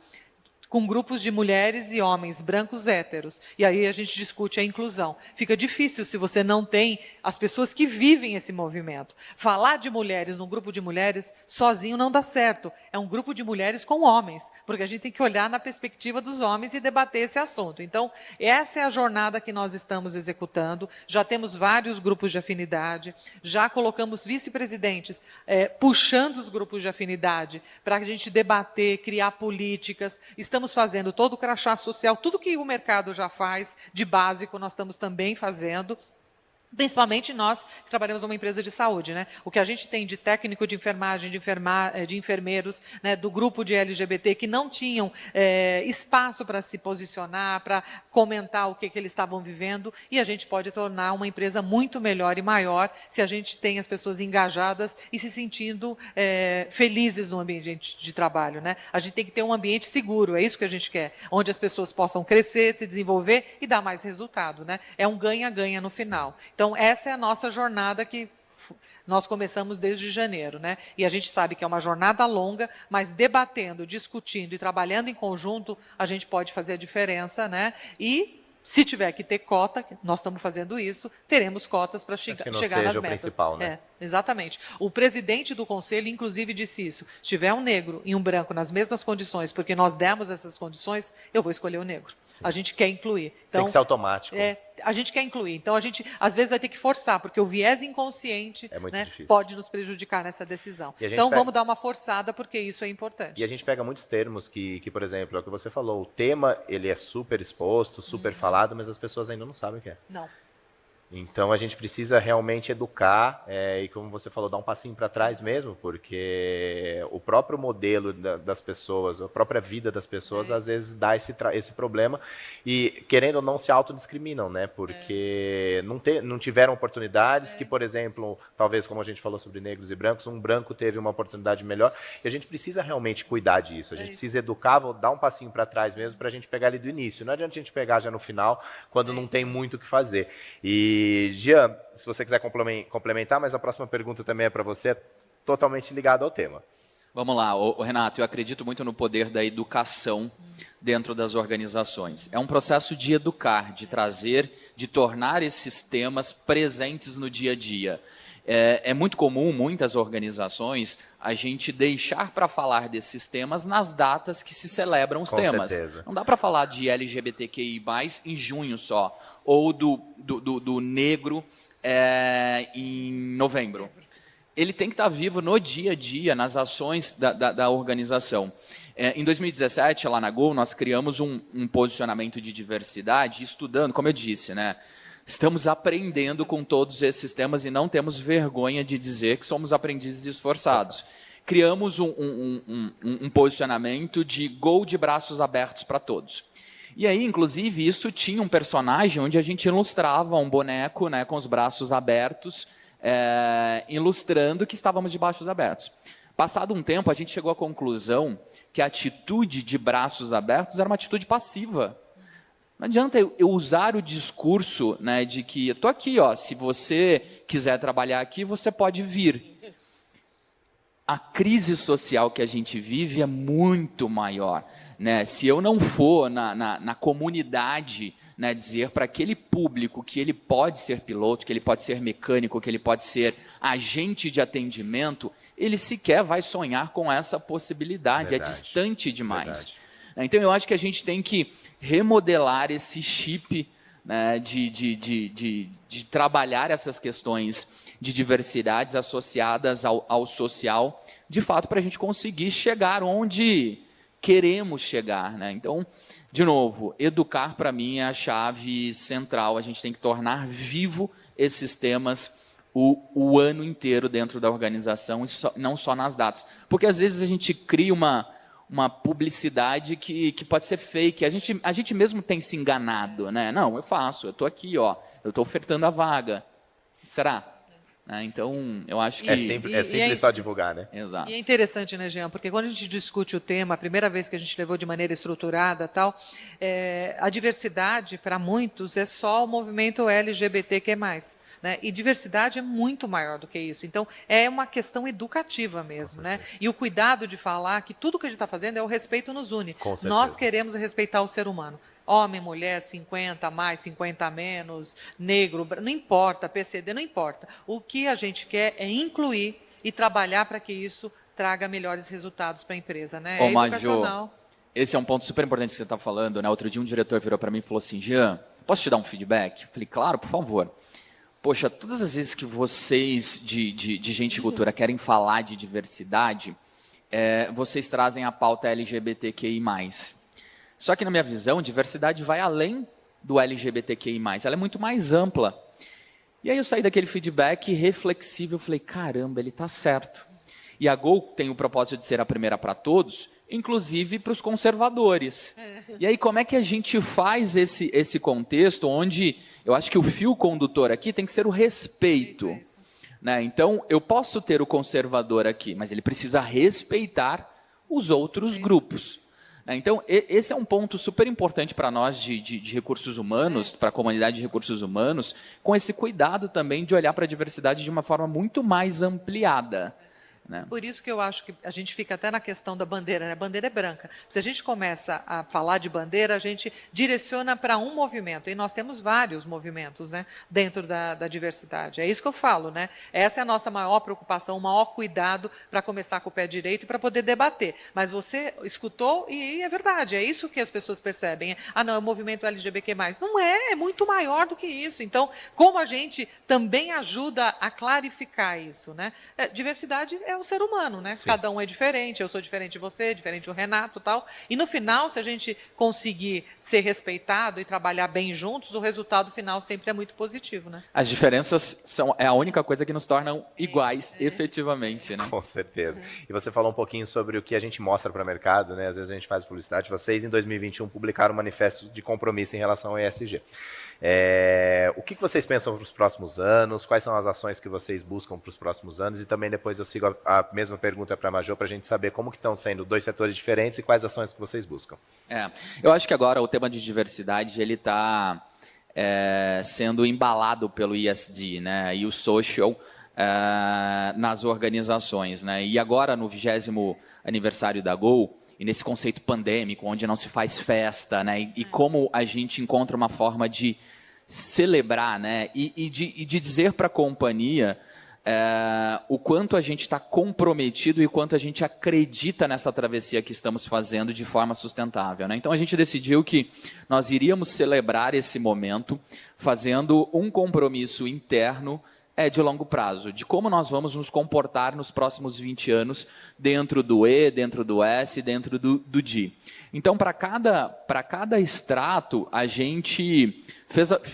com grupos de mulheres e homens brancos héteros. E aí a gente discute a inclusão. Fica difícil se você não tem as pessoas que vivem esse movimento. Falar de mulheres num grupo de mulheres sozinho não dá certo. É um grupo de mulheres com homens, porque a gente tem que olhar na perspectiva dos homens e debater esse assunto. Então, essa é a jornada que nós estamos executando. Já temos vários grupos de afinidade, já colocamos vice-presidentes puxando os grupos de afinidade para a gente debater, criar políticas. Estamos fazendo todo o crachá social, tudo que o mercado já faz de básico, nós estamos também fazendo. Principalmente nós que trabalhamos numa empresa de saúde, né? O que a gente tem de técnico de enfermagem, de enfermeiros, né, do grupo de LGBT que não tinham espaço para se posicionar, para comentar o que eles estavam vivendo, e a gente pode tornar uma empresa muito melhor e maior se a gente tem as pessoas engajadas e se sentindo felizes no ambiente de trabalho, né? A gente tem que ter um ambiente seguro, é isso que a gente quer, onde as pessoas possam crescer, se desenvolver e dar mais resultado, né? É um ganha-ganha no final. Então, essa é a nossa jornada que nós começamos desde janeiro, né? E a gente sabe que é uma jornada longa, mas debatendo, discutindo e trabalhando em conjunto, a gente pode fazer a diferença, né? E se tiver que ter cota, nós estamos fazendo isso, teremos cotas para chegar nas metas. Principal, né? Exatamente. O presidente do conselho, inclusive, disse isso. Se tiver um negro e um branco nas mesmas condições, porque nós demos essas condições, eu vou escolher o negro. Sim. A gente quer incluir. Então, tem que ser automático. A gente quer incluir. Então, a gente, às vezes, vai ter que forçar, porque o viés inconsciente, né, pode nos prejudicar nessa decisão. Então, vamos dar uma forçada, porque isso é importante. E a gente pega muitos termos que, por exemplo, é o que você falou, o tema ele é super exposto, super falado, mas as pessoas ainda não sabem o que é. Não. Então, a gente precisa realmente educar e, como você falou, dar um passinho para trás mesmo, porque o próprio modelo das pessoas, a própria vida das pessoas, às vezes dá esse problema e, querendo ou não, se autodiscriminam, né? Porque não tiveram oportunidades que, por exemplo, talvez, como a gente falou sobre negros e brancos, um branco teve uma oportunidade melhor e a gente precisa realmente cuidar disso. A gente precisa educar, vou dar um passinho para trás mesmo para a gente pegar ali do início. Não adianta a gente pegar já no final, quando não tem muito o que fazer. E, Jean, se você quiser complementar, mas a próxima pergunta também é para você, é totalmente ligada ao tema. Vamos lá, Renato, eu acredito muito no poder da educação dentro das organizações. É um processo de educar, de trazer, de tornar esses temas presentes no dia a dia. É muito comum, muitas organizações, a gente deixar para falar desses temas nas datas que se celebram os temas. Certeza. Não dá para falar de LGBTQI+, em junho só, ou do negro em novembro. Ele tem que estar vivo no dia a dia, nas ações da organização. Em 2017, lá na Gol, nós criamos um posicionamento de diversidade, estudando, como eu disse, né? Estamos aprendendo com todos esses temas e não temos vergonha de dizer que somos aprendizes esforçados. Criamos um posicionamento de Gol de braços abertos para todos. E aí, inclusive, isso tinha um personagem onde a gente ilustrava um boneco, né, com os braços abertos, ilustrando que estávamos de braços abertos. Passado um tempo, a gente chegou à conclusão que a atitude de braços abertos era uma atitude passiva. Não adianta eu usar o discurso, né, de que estou aqui, ó, se você quiser trabalhar aqui, você pode vir. a crise social que a gente vive é muito maior, né? Se eu não for na comunidade, né, dizer para aquele público que ele pode ser piloto, que ele pode ser mecânico, que ele pode ser agente de atendimento, ele sequer vai sonhar com essa possibilidade, Verdade. é distante demais. Verdade. Então eu acho que a gente tem que remodelar esse chip, né, de trabalhar essas questões de diversidades associadas ao social, de fato, para a gente conseguir chegar onde queremos chegar, né? Então, de novo, educar para mim é a chave central. A gente tem que tornar vivo esses temas o ano inteiro dentro da organização, e não só nas datas. Porque às vezes a gente cria uma publicidade que pode ser fake. A gente mesmo tem se enganado, né? Não, eu faço, eu estou aqui, ó, eu estou ofertando a vaga. Será? Então, eu acho que... É sempre só divulgar, né? Exato. E é interessante, né, Jean? Porque quando a gente discute o tema, a primeira vez que a gente levou de maneira estruturada, tal, a diversidade, para muitos, é só o movimento LGBTQ+. Né? E diversidade é muito maior do que isso. Então, é uma questão educativa mesmo, né? E o cuidado de falar que tudo que a gente está fazendo é o respeito nos une. Com certeza. Nós queremos respeitar o ser humano. Homem, mulher, 50 mais, 50 menos, negro, não importa, PCD, não importa. O que a gente quer é incluir e trabalhar para que isso traga melhores resultados para a empresa, né? Ô, Educacional. Esse é um ponto super importante que você está falando, né? Outro dia um diretor virou para mim e falou assim: Jean, posso te dar um feedback? Eu falei, claro, por favor. Poxa, todas as vezes que vocês de gente de cultura querem falar de diversidade, vocês trazem a pauta LGBTQI+. Só que, na minha visão, diversidade vai além do LGBTQI+. Ela é muito mais ampla. E aí eu saí daquele feedback reflexível, falei, caramba, ele está certo. E a Gol tem o propósito de ser a primeira para todos, inclusive para os conservadores. E aí como é que a gente faz esse contexto onde eu acho que o fio condutor aqui tem que ser o respeito. Né? Então, eu posso ter o conservador aqui, mas ele precisa respeitar os outros grupos. Então, esse é um ponto super importante para nós de recursos humanos, para a comunidade de recursos humanos, com esse cuidado também de olhar para a diversidade de uma forma muito mais ampliada. Né? Por isso que eu acho que a gente fica até na questão da bandeira, né? A bandeira é branca. Se a gente começa a falar de bandeira, a gente direciona para um movimento, e nós temos vários movimentos, né, dentro da diversidade. É isso que eu falo, né? Essa é a nossa maior preocupação, o maior cuidado para começar com o pé direito e para poder debater. Mas você escutou e é verdade, é isso que as pessoas percebem. Ah, não, é o movimento LGBTQ+. Não é muito maior do que isso. Então, como a gente também ajuda a clarificar isso, né? Diversidade é o ser humano, né? Sim. Cada um é diferente, eu sou diferente de você, diferente do Renato e tal. E no final, se a gente conseguir ser respeitado e trabalhar bem juntos, o resultado final sempre é muito positivo, né? As diferenças é a única coisa que nos tornam iguais, efetivamente, né? Com certeza. E você falou um pouquinho sobre o que a gente mostra para o mercado, né? Às vezes a gente faz publicidade. Vocês, em 2021, publicaram um manifesto de compromisso em relação ao ESG. O que vocês pensam para os próximos anos? Quais são as ações que vocês buscam para os próximos anos? E também depois eu sigo a mesma pergunta para a Majô, para a gente saber como que estão sendo dois setores diferentes e quais ações que vocês buscam. Eu acho que agora o tema de diversidade ele está sendo embalado pelo ESG, né, e o social nas organizações. Né? E agora, no 20º aniversário da Gol, e nesse conceito pandêmico, onde não se faz festa, né? E como a gente encontra uma forma de celebrar, né? E de dizer para a companhia o quanto a gente está comprometido e o quanto a gente acredita nessa travessia que estamos fazendo de forma sustentável. Né? Então, a gente decidiu que nós iríamos celebrar esse momento fazendo um compromisso interno de longo prazo, de como nós vamos nos comportar nos próximos 20 anos dentro do E, dentro do S, dentro do D. Então, para cada extrato, a gente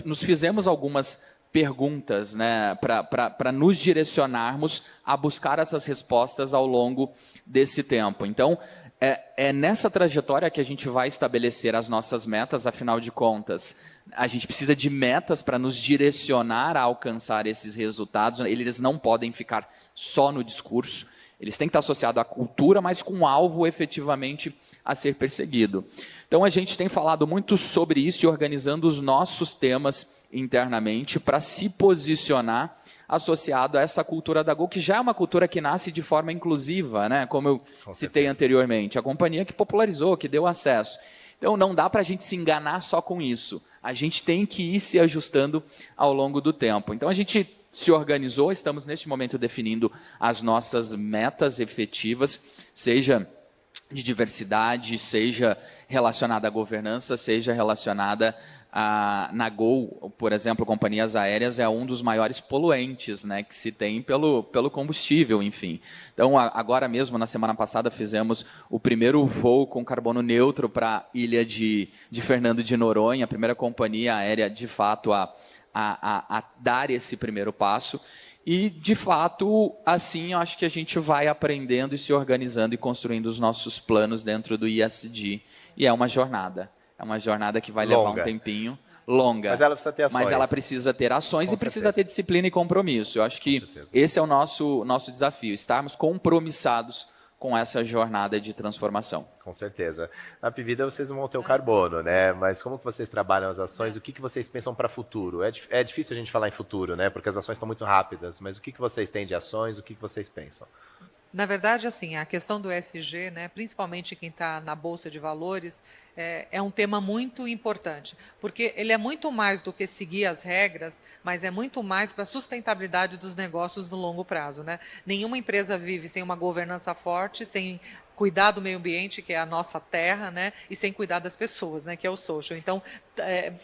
nos fizemos algumas perguntas, né, para nos direcionarmos a buscar essas respostas ao longo desse tempo. Então, é nessa trajetória que a gente vai estabelecer as nossas metas, afinal de contas, a gente precisa de metas para nos direcionar a alcançar esses resultados. Eles não podem ficar só no discurso, eles têm que estar associados à cultura, mas com um alvo efetivamente a ser perseguido. Então, a gente tem falado muito sobre isso e organizando os nossos temas internamente para se posicionar associado a essa cultura da Gol, que já é uma cultura que nasce de forma inclusiva, né? Como eu citei anteriormente. A companhia que popularizou, que deu acesso. Então, não dá para a gente se enganar só com isso. A gente tem que ir se ajustando ao longo do tempo. Então, a gente se organizou, estamos neste momento definindo as nossas metas efetivas, seja de diversidade, seja relacionada à governança, seja relacionada na Gol, por exemplo, companhias aéreas é um dos maiores poluentes, né, que se tem pelo combustível, enfim. Então, agora mesmo, na semana passada, fizemos o primeiro voo com carbono neutro para a ilha de Fernando de Noronha, a primeira companhia aérea, de fato, a dar esse primeiro passo. E, de fato, assim, eu acho que a gente vai aprendendo e se organizando e construindo os nossos planos dentro do ESG. E é uma jornada. É uma jornada que vai levar um tempinho, longa. Mas ela precisa ter ações. Mas ela precisa ter ações e precisa ter disciplina e compromisso. Eu acho que esse é o nosso desafio, estarmos compromissados com essa jornada de transformação. Com certeza. Na Pivida vocês não vão ter o carbono, né? Mas como que vocês trabalham as ações? O que vocês pensam para o futuro? É difícil a gente falar em futuro, né? Porque as ações estão muito rápidas. Mas o que vocês têm de ações? O que vocês pensam? Na verdade, assim, a questão do ESG, né, principalmente quem está na Bolsa de Valores, é um tema muito importante, porque ele é muito mais do que seguir as regras, mas é muito mais para a sustentabilidade dos negócios no longo prazo, né? Nenhuma empresa vive sem uma governança forte, sem cuidar do meio ambiente, que é a nossa terra, né, e sem cuidar das pessoas, né, que é o social. Então,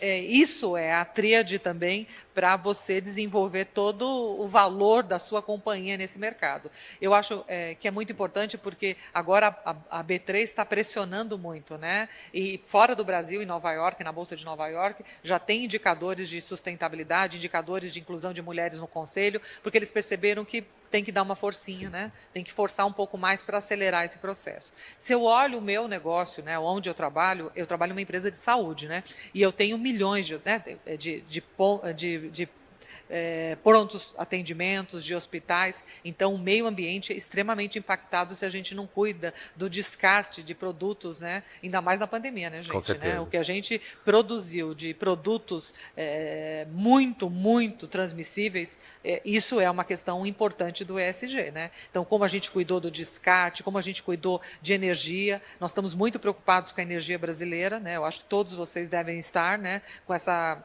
isso é a tríade também para você desenvolver todo o valor da sua companhia nesse mercado. Eu acho que é muito importante porque agora a B3 está pressionando muito, né, e fora do Brasil, em Nova York, na Bolsa de Nova York, já tem indicadores de sustentabilidade, indicadores de inclusão de mulheres no conselho, porque eles perceberam que tem que dar uma forcinha, né? Tem que forçar um pouco mais para acelerar esse processo. Se eu olho o meu negócio, né, onde eu trabalho em uma empresa de saúde, né? E eu tenho milhões de prontos atendimentos, de hospitais. Então, o meio ambiente é extremamente impactado se a gente não cuida do descarte de produtos, né? Ainda mais na pandemia, né, gente? Com certeza. Né? O que a gente produziu de produtos muito, muito transmissíveis, isso é uma questão importante do ESG, né? Então, como a gente cuidou do descarte, como a gente cuidou de energia, nós estamos muito preocupados com a energia brasileira, né? Eu acho que todos vocês devem estar, né? Com essa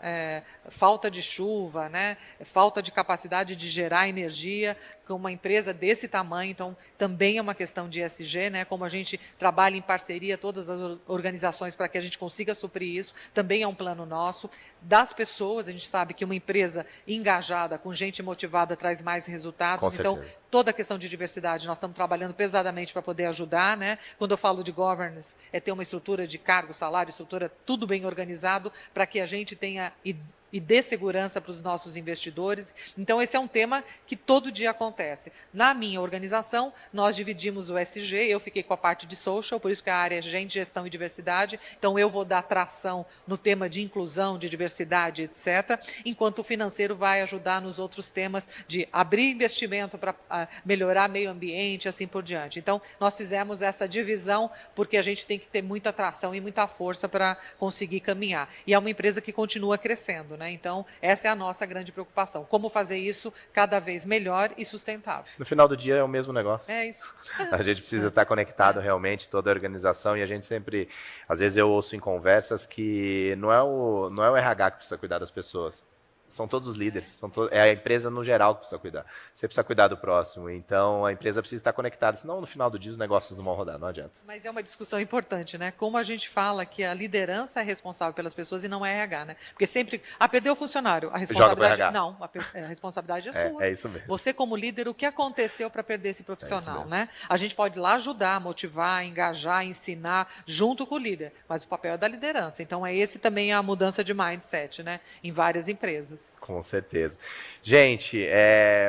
falta de chuva, né? Falta de capacidade de gerar energia com uma empresa desse tamanho. Então, também é uma questão de ESG, né? Como a gente trabalha em parceria, todas as organizações, para que a gente consiga suprir isso, também é um plano nosso. Das pessoas, a gente sabe que uma empresa engajada, com gente motivada, traz mais resultados. Então, toda a questão de diversidade, nós estamos trabalhando pesadamente para poder ajudar, né? Quando eu falo de governance, é ter uma estrutura de cargo, salário, estrutura, tudo bem organizado, para que a gente tenha e dê segurança para os nossos investidores. Então, esse é um tema que todo dia acontece. Na minha organização, nós dividimos o ESG, eu fiquei com a parte de social, por isso que a área é gente, gestão e diversidade. Então, eu vou dar tração no tema de inclusão, de diversidade, etc., enquanto o financeiro vai ajudar nos outros temas de abrir investimento para melhorar meio ambiente, assim por diante. Então, nós fizemos essa divisão porque a gente tem que ter muita atração e muita força para conseguir caminhar. E é uma empresa que continua crescendo, né? Então, essa é a nossa grande preocupação. Como fazer isso cada vez melhor e sustentável. No final do dia é o mesmo negócio. É isso. A gente precisa estar conectado realmente, toda a organização, e a gente sempre, às vezes eu ouço em conversas que não é o RH que precisa cuidar das pessoas. São todos os líderes, é a empresa no geral que precisa cuidar. Você precisa cuidar do próximo, então a empresa precisa estar conectada, senão no final do dia os negócios não vão rodar, não adianta. Mas é uma discussão importante, né? Como a gente fala que a liderança é responsável pelas pessoas e não é RH, né? Porque sempre, perdeu o funcionário, a responsabilidade... Não, a responsabilidade é sua. É isso mesmo. Você como líder, o que aconteceu para perder esse profissional, né? A gente pode ir lá ajudar, motivar, engajar, ensinar, junto com o líder, mas o papel é da liderança. Então, esse também é a mudança de mindset, né? Em várias empresas. certeza. Com certeza. Gente,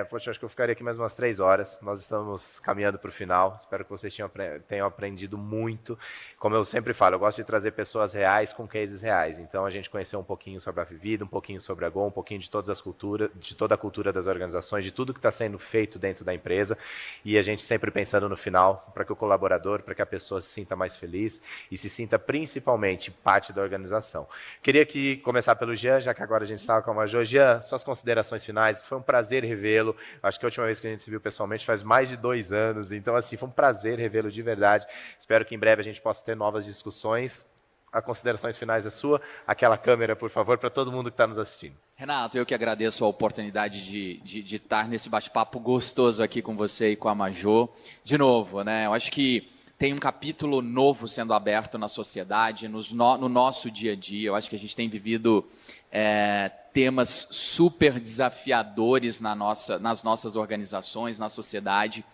poxa, acho que eu ficaria aqui mais umas 3 horas. Nós estamos caminhando para o final. Espero que vocês tenham aprendido muito. Como eu sempre falo, eu gosto de trazer pessoas reais com cases reais. Então, a gente conheceu um pouquinho sobre a Vivida, um pouquinho sobre a Gol, um pouquinho de todas as culturas, de toda a cultura das organizações, de tudo que está sendo feito dentro da empresa. E a gente sempre pensando no final, para que o colaborador, para que a pessoa se sinta mais feliz e se sinta principalmente parte da organização. Queria começar pelo Jean, já que agora a gente estava com a Major. Jean, suas considerações finais. Foi um prazer revê-lo. Acho que a última vez que a gente se viu pessoalmente faz mais de 2 anos. Então, assim, foi um prazer revê-lo de verdade. Espero que em breve a gente possa ter novas discussões. As considerações finais é sua. Aquela câmera, por favor, para todo mundo que está nos assistindo. Renato, eu que agradeço a oportunidade de estar nesse bate-papo gostoso aqui com você e com a Major. De novo, né? Eu acho que tem um capítulo novo sendo aberto na sociedade, no nosso dia a dia. Eu acho que a gente tem vivido temas super desafiadores nas nossas organizações, na sociedade,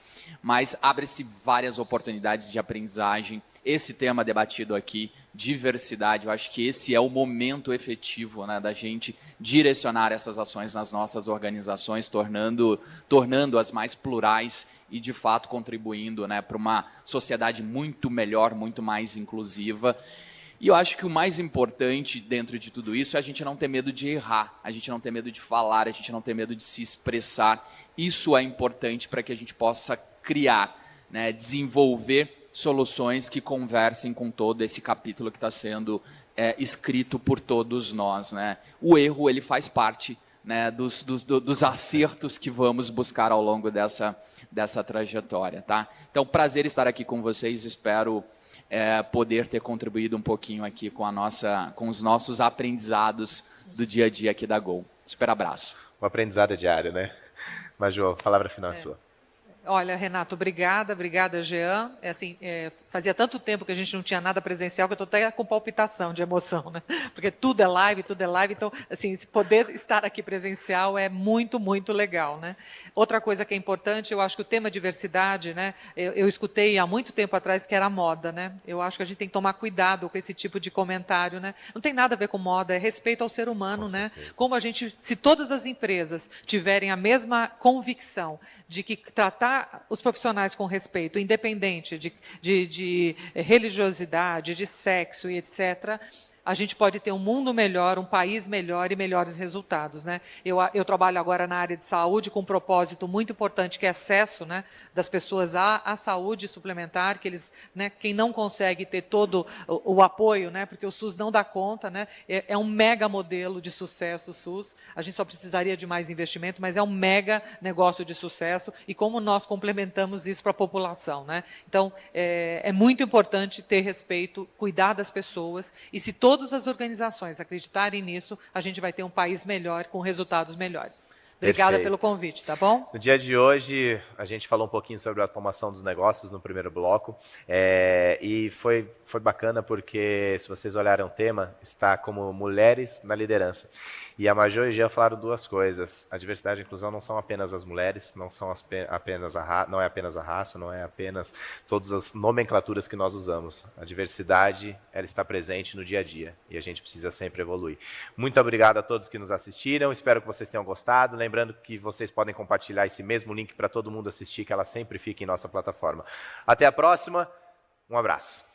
mas abre-se várias oportunidades de aprendizagem. Esse tema debatido aqui, diversidade, eu acho que esse é o momento efetivo, né, da gente direcionar essas ações nas nossas organizações, tornando-as mais plurais e, de fato, contribuindo, né, para uma sociedade muito melhor, muito mais inclusiva. E eu acho que o mais importante dentro de tudo isso é a gente não ter medo de errar, a gente não ter medo de falar, a gente não ter medo de se expressar. Isso é importante para que a gente possa criar, né, desenvolver soluções que conversem com todo esse capítulo que está sendo escrito por todos nós, né? O erro, ele faz parte, né, dos acertos que vamos buscar ao longo dessa trajetória, tá? Então, prazer estar aqui com vocês, espero poder ter contribuído um pouquinho aqui com os nossos aprendizados do dia a dia aqui da Gol. Super abraço. Um aprendizado diário, né? Major, a palavra final é sua. Olha, Renato, obrigada, Jean. Fazia tanto tempo que a gente não tinha nada presencial que eu estou até com palpitação de emoção, né? Porque tudo é live, então, assim, poder estar aqui presencial é muito, muito legal, né? Outra coisa que é importante, eu acho que o tema diversidade, né? Eu escutei há muito tempo atrás que era moda, né? Eu acho que a gente tem que tomar cuidado com esse tipo de comentário, né? Não tem nada a ver com moda, é respeito ao ser humano, né? Como se todas as empresas tiverem a mesma convicção de que tratar os profissionais com respeito, independente de religiosidade, de sexo e etc., a gente pode ter um mundo melhor, um país melhor e melhores resultados, né? Eu trabalho agora na área de saúde com um propósito muito importante, que é acesso, né, das pessoas à saúde suplementar, que eles, né, quem não consegue ter todo o apoio, né, porque o SUS não dá conta, né, é um mega modelo de sucesso o SUS, a gente só precisaria de mais investimento, mas é um mega negócio de sucesso, e como nós complementamos isso para a população, né? Então, é muito importante ter respeito, cuidar das pessoas, e se todas as organizações acreditarem nisso, a gente vai ter um país melhor, com resultados melhores. Obrigada Perfeito. pelo convite, tá bom? No dia de hoje, a gente falou um pouquinho sobre a automação dos negócios no primeiro bloco, e foi bacana porque, se vocês olharem o tema, está como mulheres na liderança. E a Major e o Jean falaram 2 coisas. A diversidade e a inclusão não são apenas as mulheres, não é apenas a raça, não é apenas todas as nomenclaturas que nós usamos. A diversidade, ela está presente no dia a dia e a gente precisa sempre evoluir. Muito obrigado a todos que nos assistiram, espero que vocês tenham gostado. Lembrando que vocês podem compartilhar esse mesmo link para todo mundo assistir, que ela sempre fica em nossa plataforma. Até a próxima, um abraço.